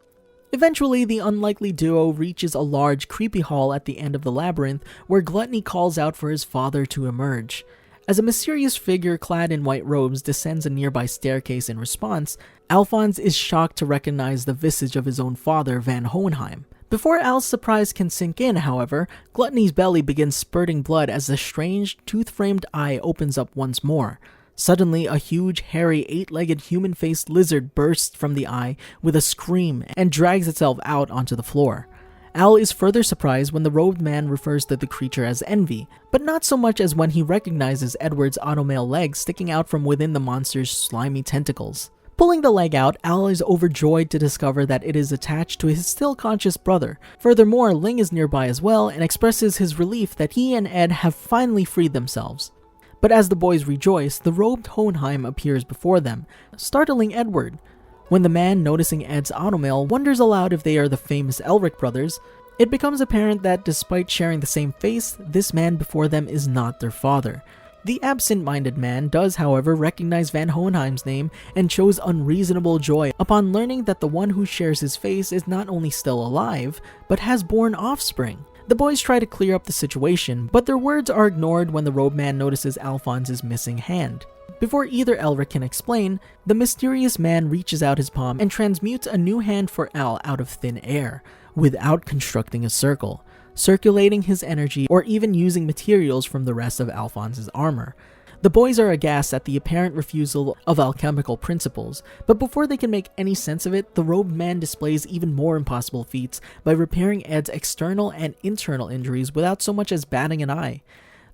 Eventually, the unlikely duo reaches a large, creepy hall at the end of the labyrinth where Gluttony calls out for his father to emerge. As a mysterious figure clad in white robes descends a nearby staircase in response, Alphonse is shocked to recognize the visage of his own father, Van Hohenheim. Before Al's surprise can sink in, however, Gluttony's belly begins spurting blood as the strange, tooth-framed eye opens up once more. Suddenly, a huge, hairy, eight-legged human-faced lizard bursts from the eye with a scream and drags itself out onto the floor. Al is further surprised when the robed man refers to the creature as Envy, but not so much as when he recognizes Edward's automail leg sticking out from within the monster's slimy tentacles. Pulling the leg out, Al is overjoyed to discover that it is attached to his still conscious brother. Furthermore, Ling is nearby as well and expresses his relief that he and Ed have finally freed themselves. But as the boys rejoice, the robed Hohenheim appears before them, startling Edward. When the man, noticing Ed's automail, wonders aloud if they are the famous Elric brothers, it becomes apparent that despite sharing the same face, this man before them is not their father. The absent-minded man does, however, recognize Van Hohenheim's name and shows unreasonable joy upon learning that the one who shares his face is not only still alive, but has borne offspring. The boys try to clear up the situation, but their words are ignored when the robed man notices Alphonse's missing hand. Before either Elric can explain, the mysterious man reaches out his palm and transmutes a new hand for Al out of thin air, without constructing a circle, circulating his energy or even using materials from the rest of Alphonse's armor. The boys are aghast at the apparent refusal of alchemical principles, but before they can make any sense of it, the robed man displays even more impossible feats by repairing Ed's external and internal injuries without so much as batting an eye.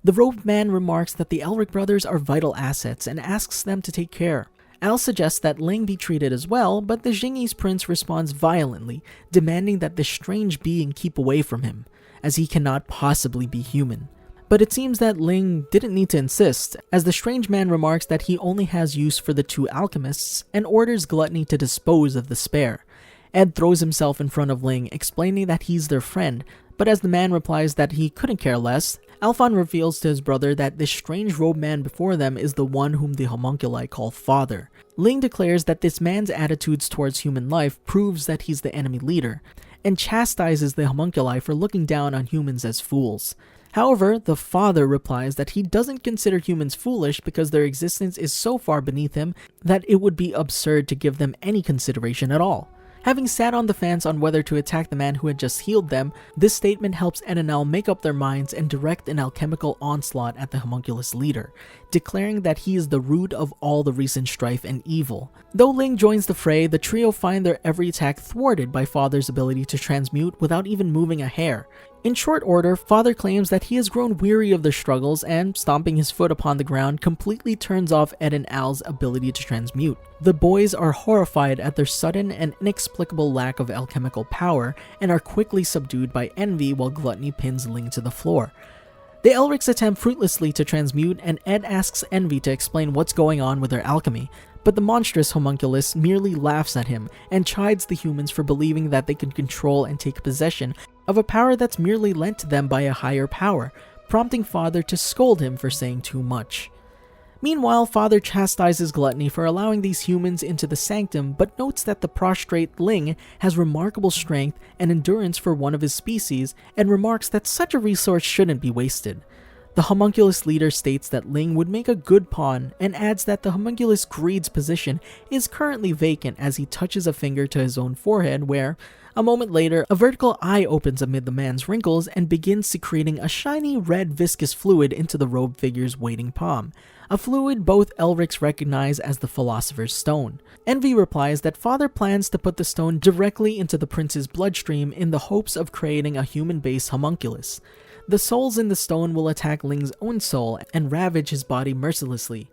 The robed man remarks that the Elric brothers are vital assets and asks them to take care. Al suggests that Ling be treated as well, but the Xingyi's prince responds violently, demanding that this strange being keep away from him, as he cannot possibly be human. But it seems that Ling didn't need to insist, as the strange man remarks that he only has use for the two alchemists and orders Gluttony to dispose of the spare. Ed throws himself in front of Ling, explaining that he's their friend, but as the man replies that he couldn't care less, Alphonse reveals to his brother that this strange robed man before them is the one whom the homunculi call father. Ling declares that this man's attitudes towards human life proves that he's the enemy leader, and chastises the homunculi for looking down on humans as fools. However, the father replies that he doesn't consider humans foolish because their existence is so far beneath him that it would be absurd to give them any consideration at all. Having sat on the fence on whether to attack the man who had just healed them, this statement helps Ed and Al make up their minds and direct an alchemical onslaught at the homunculus leader, declaring that he is the root of all the recent strife and evil. Though Ling joins the fray, the trio find their every attack thwarted by Father's ability to transmute without even moving a hair. In short order, Father claims that he has grown weary of their struggles and, stomping his foot upon the ground, completely turns off Ed and Al's ability to transmute. The boys are horrified at their sudden and inexplicable lack of alchemical power and are quickly subdued by envy while Gluttony pins Ling to the floor. The Elrics attempt fruitlessly to transmute, and Ed asks Envy to explain what's going on with their alchemy, but the monstrous homunculus merely laughs at him and chides the humans for believing that they can control and take possession of a power that's merely lent to them by a higher power, prompting Father to scold him for saying too much. Meanwhile, Father chastises Gluttony for allowing these humans into the sanctum, but notes that the prostrate Ling has remarkable strength and endurance for one of his species, and remarks that such a resource shouldn't be wasted. The homunculus leader states that Ling would make a good pawn, and adds that the homunculus Greed's position is currently vacant as he touches a finger to his own forehead where, a moment later, a vertical eye opens amid the man's wrinkles and begins secreting a shiny red viscous fluid into the robed figure's waiting palm, a fluid both Elrics recognize as the Philosopher's Stone. Envy replies that Father plans to put the stone directly into the prince's bloodstream in the hopes of creating a human-based homunculus. The souls in the stone will attack Ling's own soul and ravage his body mercilessly.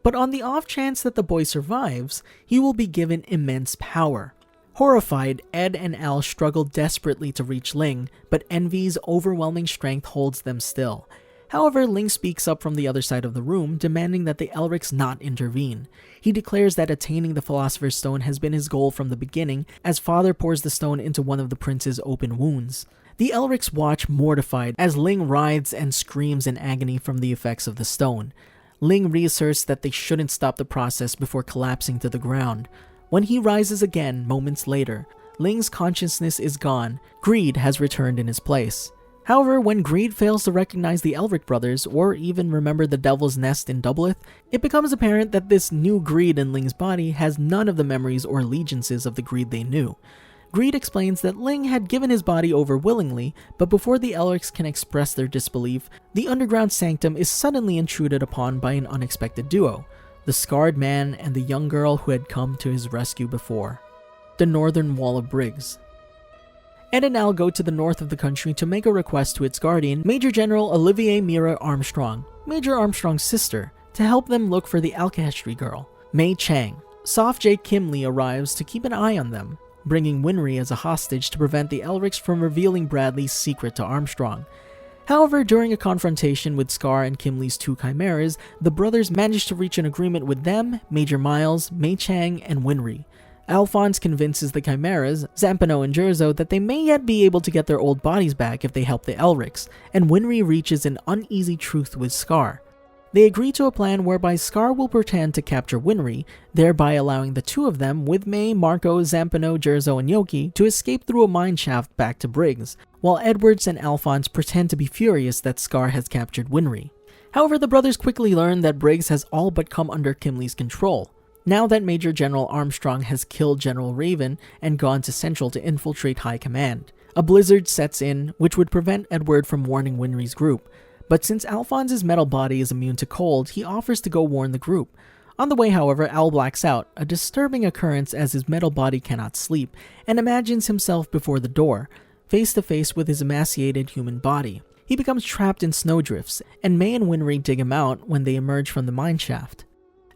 But on the off chance that the boy survives, he will be given immense power. Horrified, Ed and Al struggle desperately to reach Ling, but Envy's overwhelming strength holds them still. However, Ling speaks up from the other side of the room, demanding that the Elrics not intervene. He declares that attaining the Philosopher's Stone has been his goal from the beginning, as Father pours the stone into one of the prince's open wounds. The Elrics watch mortified as Ling writhes and screams in agony from the effects of the stone. Ling reasserts that they shouldn't stop the process before collapsing to the ground. When he rises again moments later, Ling's consciousness is gone. Greed has returned in his place. However, when Greed fails to recognize the Elric brothers, or even remember the Devil's Nest in Doubleth, it becomes apparent that this new Greed in Ling's body has none of the memories or allegiances of the Greed they knew. Greed explains that Ling had given his body over willingly, but before the Elrics can express their disbelief, the underground sanctum is suddenly intruded upon by an unexpected duo, the scarred man and the young girl who had come to his rescue before. The Northern Wall of Briggs. Ed and Al go to the north of the country to make a request to its guardian, Major General Olivier Mira Armstrong, Major Armstrong's sister, to help them look for the alchemy girl, Mei Chang. Soft J. Kimley arrives to keep an eye on them, bringing Winry as a hostage to prevent the Elrics from revealing Bradley's secret to Armstrong. However, during a confrontation with Scar and Kimley's two chimeras, the brothers manage to reach an agreement with them, Major Miles, Mei Chang, and Winry. Alphonse convinces the chimeras, Zampano and Jerzo, that they may yet be able to get their old bodies back if they help the Elrics, and Winry reaches an uneasy truth with Scar. They agree to a plan whereby Scar will pretend to capture Winry, thereby allowing the two of them, with May, Marco, Zampano, Jerzo, and Yoki, to escape through a mine shaft back to Briggs, while Edwards and Alphonse pretend to be furious that Scar has captured Winry. However, the brothers quickly learn that Briggs has all but come under Kimley's control, now that Major General Armstrong has killed General Raven and gone to Central to infiltrate High Command. A blizzard sets in, which would prevent Edward from warning Winry's group. But since Alphonse's metal body is immune to cold, he offers to go warn the group. On the way, however, Al blacks out, a disturbing occurrence as his metal body cannot sleep, and imagines himself before the door, face to face with his emaciated human body. He becomes trapped in snowdrifts, and May and Winry dig him out when they emerge from the mine shaft.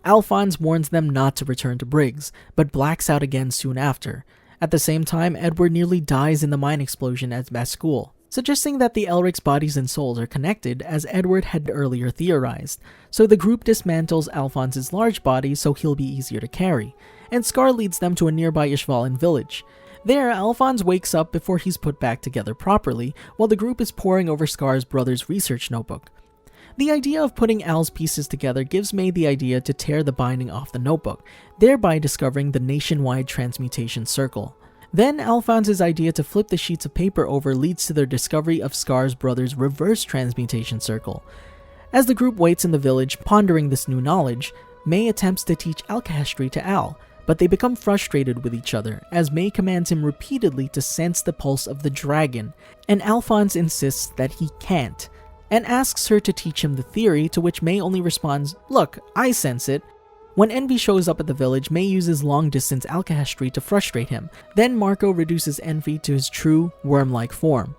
Alphonse warns them not to return to Briggs, but blacks out again soon after. At the same time, Edward nearly dies in the mine explosion at Bascule, suggesting that the Elric's bodies and souls are connected, as Edward had earlier theorized. So the group dismantles Alphonse's large body so he'll be easier to carry, and Scar leads them to a nearby Ishvalan village. There, Alphonse wakes up before he's put back together properly, while the group is poring over Scar's brother's research notebook. The idea of putting Al's pieces together gives May the idea to tear the binding off the notebook, thereby discovering the nationwide transmutation circle. Then, Alphonse's idea to flip the sheets of paper over leads to their discovery of Scar's brother's reverse transmutation circle. As the group waits in the village, pondering this new knowledge, May attempts to teach alchemy to Al, but they become frustrated with each other, as May commands him repeatedly to sense the pulse of the dragon, and Alphonse insists that he can't, and asks her to teach him the theory, to which May only responds, "Look, I sense it." When Envy shows up at the village, May uses long-distance alchemy to frustrate him. Then Marco reduces Envy to his true, worm-like form.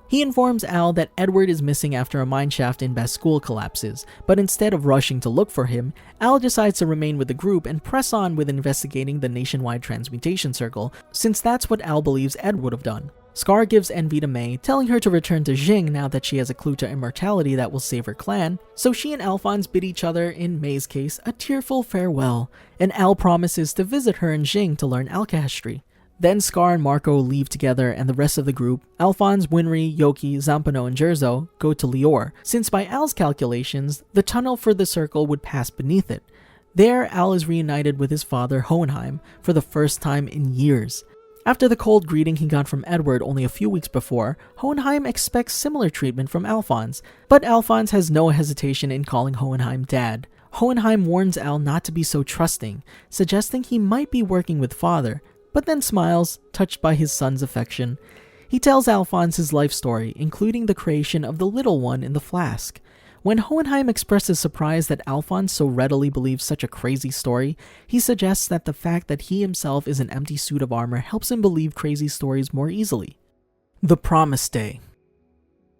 He informs Al that Edward is missing after a mineshaft in Best School collapses, but instead of rushing to look for him, Al decides to remain with the group and press on with investigating the nationwide transmutation circle, since that's what Al believes Ed would have done. Scar gives envy to May, telling her to return to Xing now that she has a clue to immortality that will save her clan, so she and Alphonse bid each other, in May's case, a tearful farewell, and Al promises to visit her in Xing to learn alchemy. Then Scar and Marco leave together, and the rest of the group, Alphonse, Winry, Yoki, Zampano, and Jerzo, go to Lior, since by Al's calculations, the tunnel for the circle would pass beneath it. There, Al is reunited with his father, Hohenheim, for the first time in years. After the cold greeting he got from Edward only a few weeks before, Hohenheim expects similar treatment from Alphonse, but Alphonse has no hesitation in calling Hohenheim dad. Hohenheim warns Al not to be so trusting, suggesting he might be working with father, but then smiles, touched by his son's affection. He tells Alphonse his life story, including the creation of the little one in the flask. When Hohenheim expresses surprise that Alphonse so readily believes such a crazy story, he suggests that the fact that he himself is an empty suit of armor helps him believe crazy stories more easily. The Promised Day.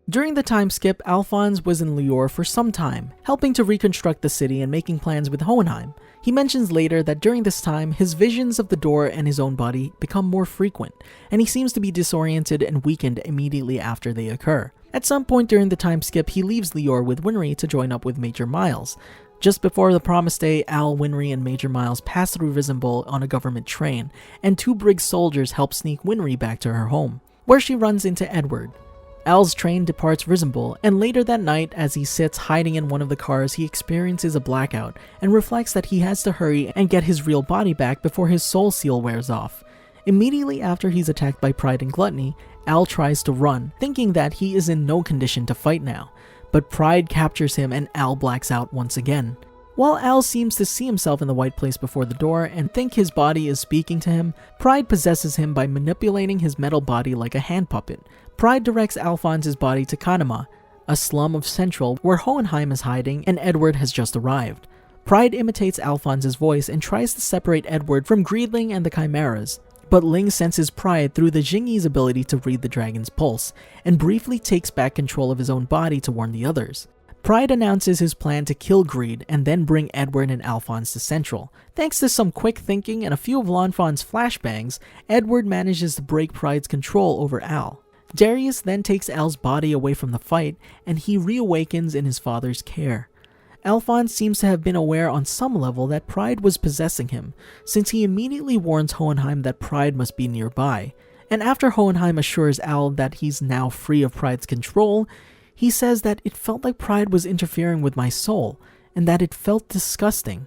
During the time skip, Alphonse was in Lior for some time, helping to reconstruct the city and making plans with Hohenheim. He mentions later that during this time, his visions of the door and his own body become more frequent, and he seems to be disoriented and weakened immediately after they occur. At some point during the time skip, he leaves Lior with Winry to join up with Major Miles. Just before the Promised Day, Al, Winry, and Major Miles pass through Risenbol on a government train, and 2 Briggs soldiers help sneak Winry back to her home, where she runs into Edward. Al's train departs Risenbol, and later that night, as he sits hiding in one of the cars, he experiences a blackout, and reflects that he has to hurry and get his real body back before his soul seal wears off. Immediately after he's attacked by Pride and Gluttony, Al tries to run, thinking that he is in no condition to fight now, but Pride captures him and Al blacks out once again. While Al seems to see himself in the white place before the door and think his body is speaking to him, Pride possesses him by manipulating his metal body like a hand puppet. Pride directs Alphonse's body to Kanama, a slum of Central where Hohenheim is hiding and Edward has just arrived. Pride imitates Alphonse's voice and tries to separate Edward from Greedling and the Chimeras, but Ling senses Pride through the Jingi's ability to read the dragon's pulse, and briefly takes back control of his own body to warn the others. Pride announces his plan to kill Greed and then bring Edward and Alphonse to Central. Thanks to some quick thinking and a few of L'Enfant's flashbangs, Edward manages to break Pride's control over Al. Darius then takes Al's body away from the fight, and he reawakens in his father's care. Alphonse seems to have been aware on some level that Pride was possessing him, since he immediately warns Hohenheim that Pride must be nearby, and after Hohenheim assures Al that he's now free of Pride's control, he says that it felt like Pride was interfering with my soul, and that it felt disgusting.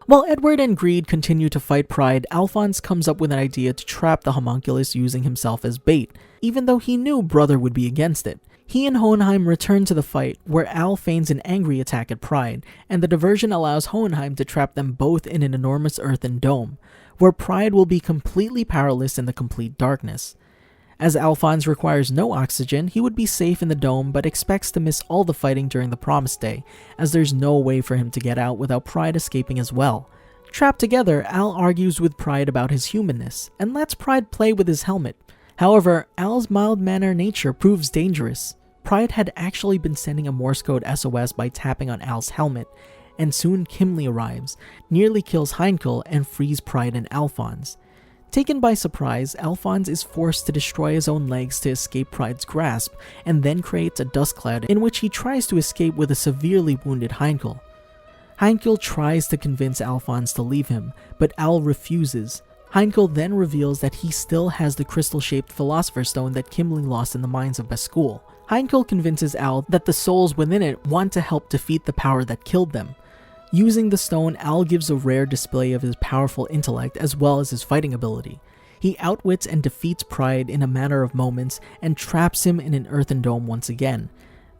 While Edward and Greed continue to fight Pride, Alphonse comes up with an idea to trap the homunculus using himself as bait, even though he knew Brother would be against it. He and Hohenheim return to the fight, where Al feigns an angry attack at Pride, and the diversion allows Hohenheim to trap them both in an enormous earthen dome, where Pride will be completely powerless in the complete darkness. As Alphonse requires no oxygen, he would be safe in the dome but expects to miss all the fighting during the Promised Day, as there's no way for him to get out without Pride escaping as well. Trapped together, Al argues with Pride about his humanness, and lets Pride play with his helmet. However, Al's mild-mannered nature proves dangerous. Pride had actually been sending a Morse code SOS by tapping on Al's helmet, and soon Kimli arrives, nearly kills Heinkel, and frees Pride and Alphonse. Taken by surprise, Alphonse is forced to destroy his own legs to escape Pride's grasp, and then creates a dust cloud in which he tries to escape with a severely wounded Heinkel. Heinkel tries to convince Alphonse to leave him, but Al refuses. Heinkel then reveals that he still has the crystal-shaped Philosopher Stone that Kimli lost in the mines of Baskul. Heinkel convinces Al that the souls within it want to help defeat the power that killed them. Using the stone, Al gives a rare display of his powerful intellect as well as his fighting ability. He outwits and defeats Pride in a matter of moments and traps him in an earthen dome once again.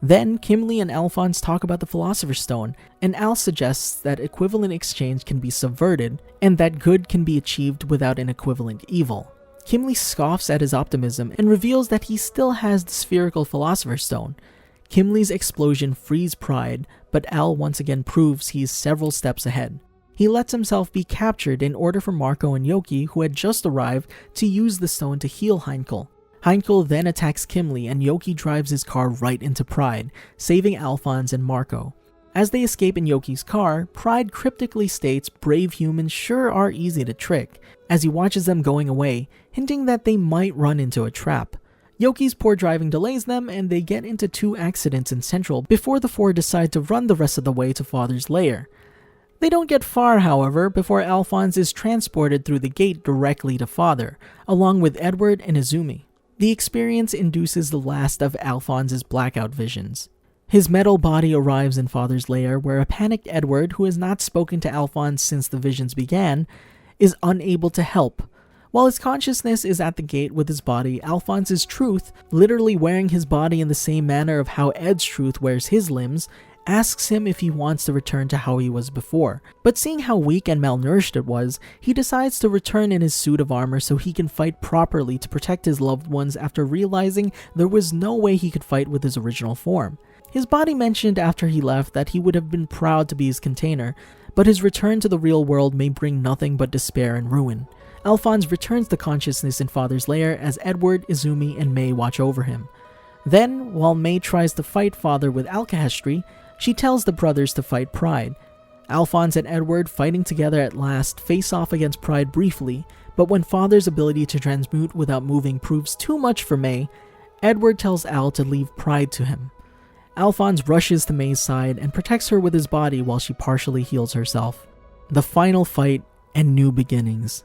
Then, Kimli and Alphonse talk about the Philosopher's Stone, and Al suggests that equivalent exchange can be subverted and that good can be achieved without an equivalent evil. Kimli scoffs at his optimism and reveals that he still has the spherical Philosopher's Stone. Kimli's explosion frees Pride, but Al once again proves he is several steps ahead. He lets himself be captured in order for Marco and Yoki, who had just arrived, to use the stone to heal Heinkel. Heinkel then attacks Kimley and Yoki drives his car right into Pride, saving Alphonse and Marco. As they escape in Yoki's car, Pride cryptically states brave humans sure are easy to trick, as he watches them going away, hinting that they might run into a trap. Yoki's poor driving delays them and they get into 2 accidents in Central before the 4 decide to run the rest of the way to Father's lair. They don't get far, however, before Alphonse is transported through the gate directly to Father, along with Edward and Izumi. The experience induces the last of Alphonse's blackout visions. His metal body arrives in Father's lair, where a panicked Edward, who has not spoken to Alphonse since the visions began, is unable to help. While his consciousness is at the gate with his body, Alphonse's truth, literally wearing his body in the same manner of how Ed's truth wears his limbs, asks him if he wants to return to how he was before. But seeing how weak and malnourished it was, he decides to return in his suit of armor so he can fight properly to protect his loved ones after realizing there was no way he could fight with his original form. His body mentioned after he left that he would have been proud to be his container, but his return to the real world may bring nothing but despair and ruin. Alphonse returns to consciousness in Father's lair as Edward, Izumi, and May watch over him. Then, while May tries to fight Father with alchemy, she tells the brothers to fight Pride. Alphonse and Edward, fighting together at last, face off against Pride briefly, but when Father's ability to transmute without moving proves too much for May, Edward tells Al to leave Pride to him. Alphonse rushes to May's side and protects her with his body while she partially heals herself. The final fight and new beginnings.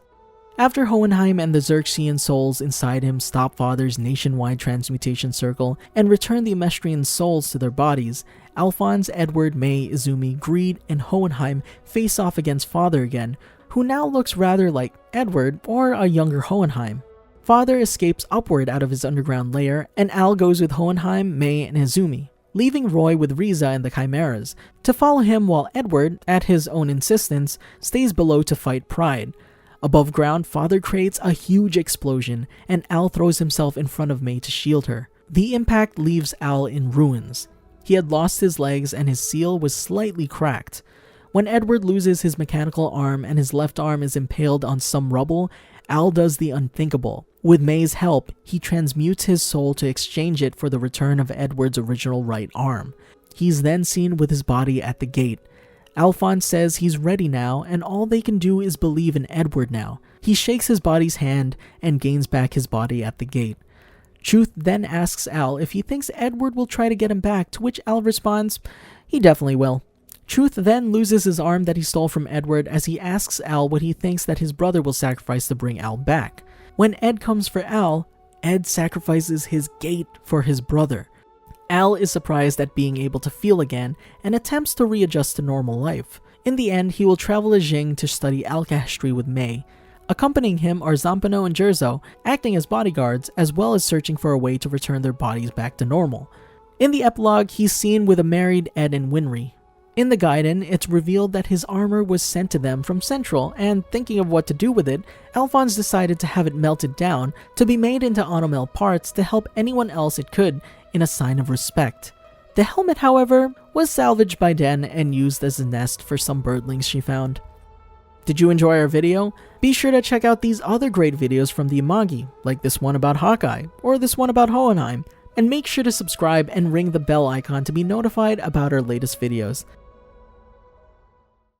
After Hohenheim and the Xerxian souls inside him stop Father's nationwide transmutation circle and return the Emestrian souls to their bodies, Alphonse, Edward, May, Izumi, Greed, and Hohenheim face off against Father again, who now looks rather like Edward or a younger Hohenheim. Father escapes upward out of his underground lair, and Al goes with Hohenheim, May, and Izumi, leaving Roy with Riza and the Chimeras, to follow him while Edward, at his own insistence, stays below to fight Pride. Above ground, Father creates a huge explosion, and Al throws himself in front of May to shield her. The impact leaves Al in ruins. He had lost his legs and his seal was slightly cracked. When Edward loses his mechanical arm and his left arm is impaled on some rubble, Al does the unthinkable. With May's help, he transmutes his soul to exchange it for the return of Edward's original right arm. He's then seen with his body at the gate. Alphonse says he's ready now, and all they can do is believe in Edward now. He shakes his body's hand and gains back his body at the gate. Truth then asks Al if he thinks Edward will try to get him back, to which Al responds, he definitely will. Truth then loses his arm that he stole from Edward as he asks Al what he thinks that his brother will sacrifice to bring Al back. When Ed comes for Al, Ed sacrifices his gate for his brother. Al is surprised at being able to feel again and attempts to readjust to normal life. In the end, he will travel to Xing to study alchemy with May. Accompanying him are Zampano and Jerzo, acting as bodyguards, as well as searching for a way to return their bodies back to normal. In the epilogue, he's seen with a married Ed and Winry. In the Gaiden, it's revealed that his armor was sent to them from Central, and thinking of what to do with it, Alphonse decided to have it melted down to be made into Onomel parts to help anyone else it could, in a sign of respect. The helmet, however, was salvaged by Den and used as a nest for some birdlings she found. Did you enjoy our video? Be sure to check out these other great videos from the Amagi, like this one about Hawkeye, or this one about Hohenheim, and make sure to subscribe and ring the bell icon to be notified about our latest videos.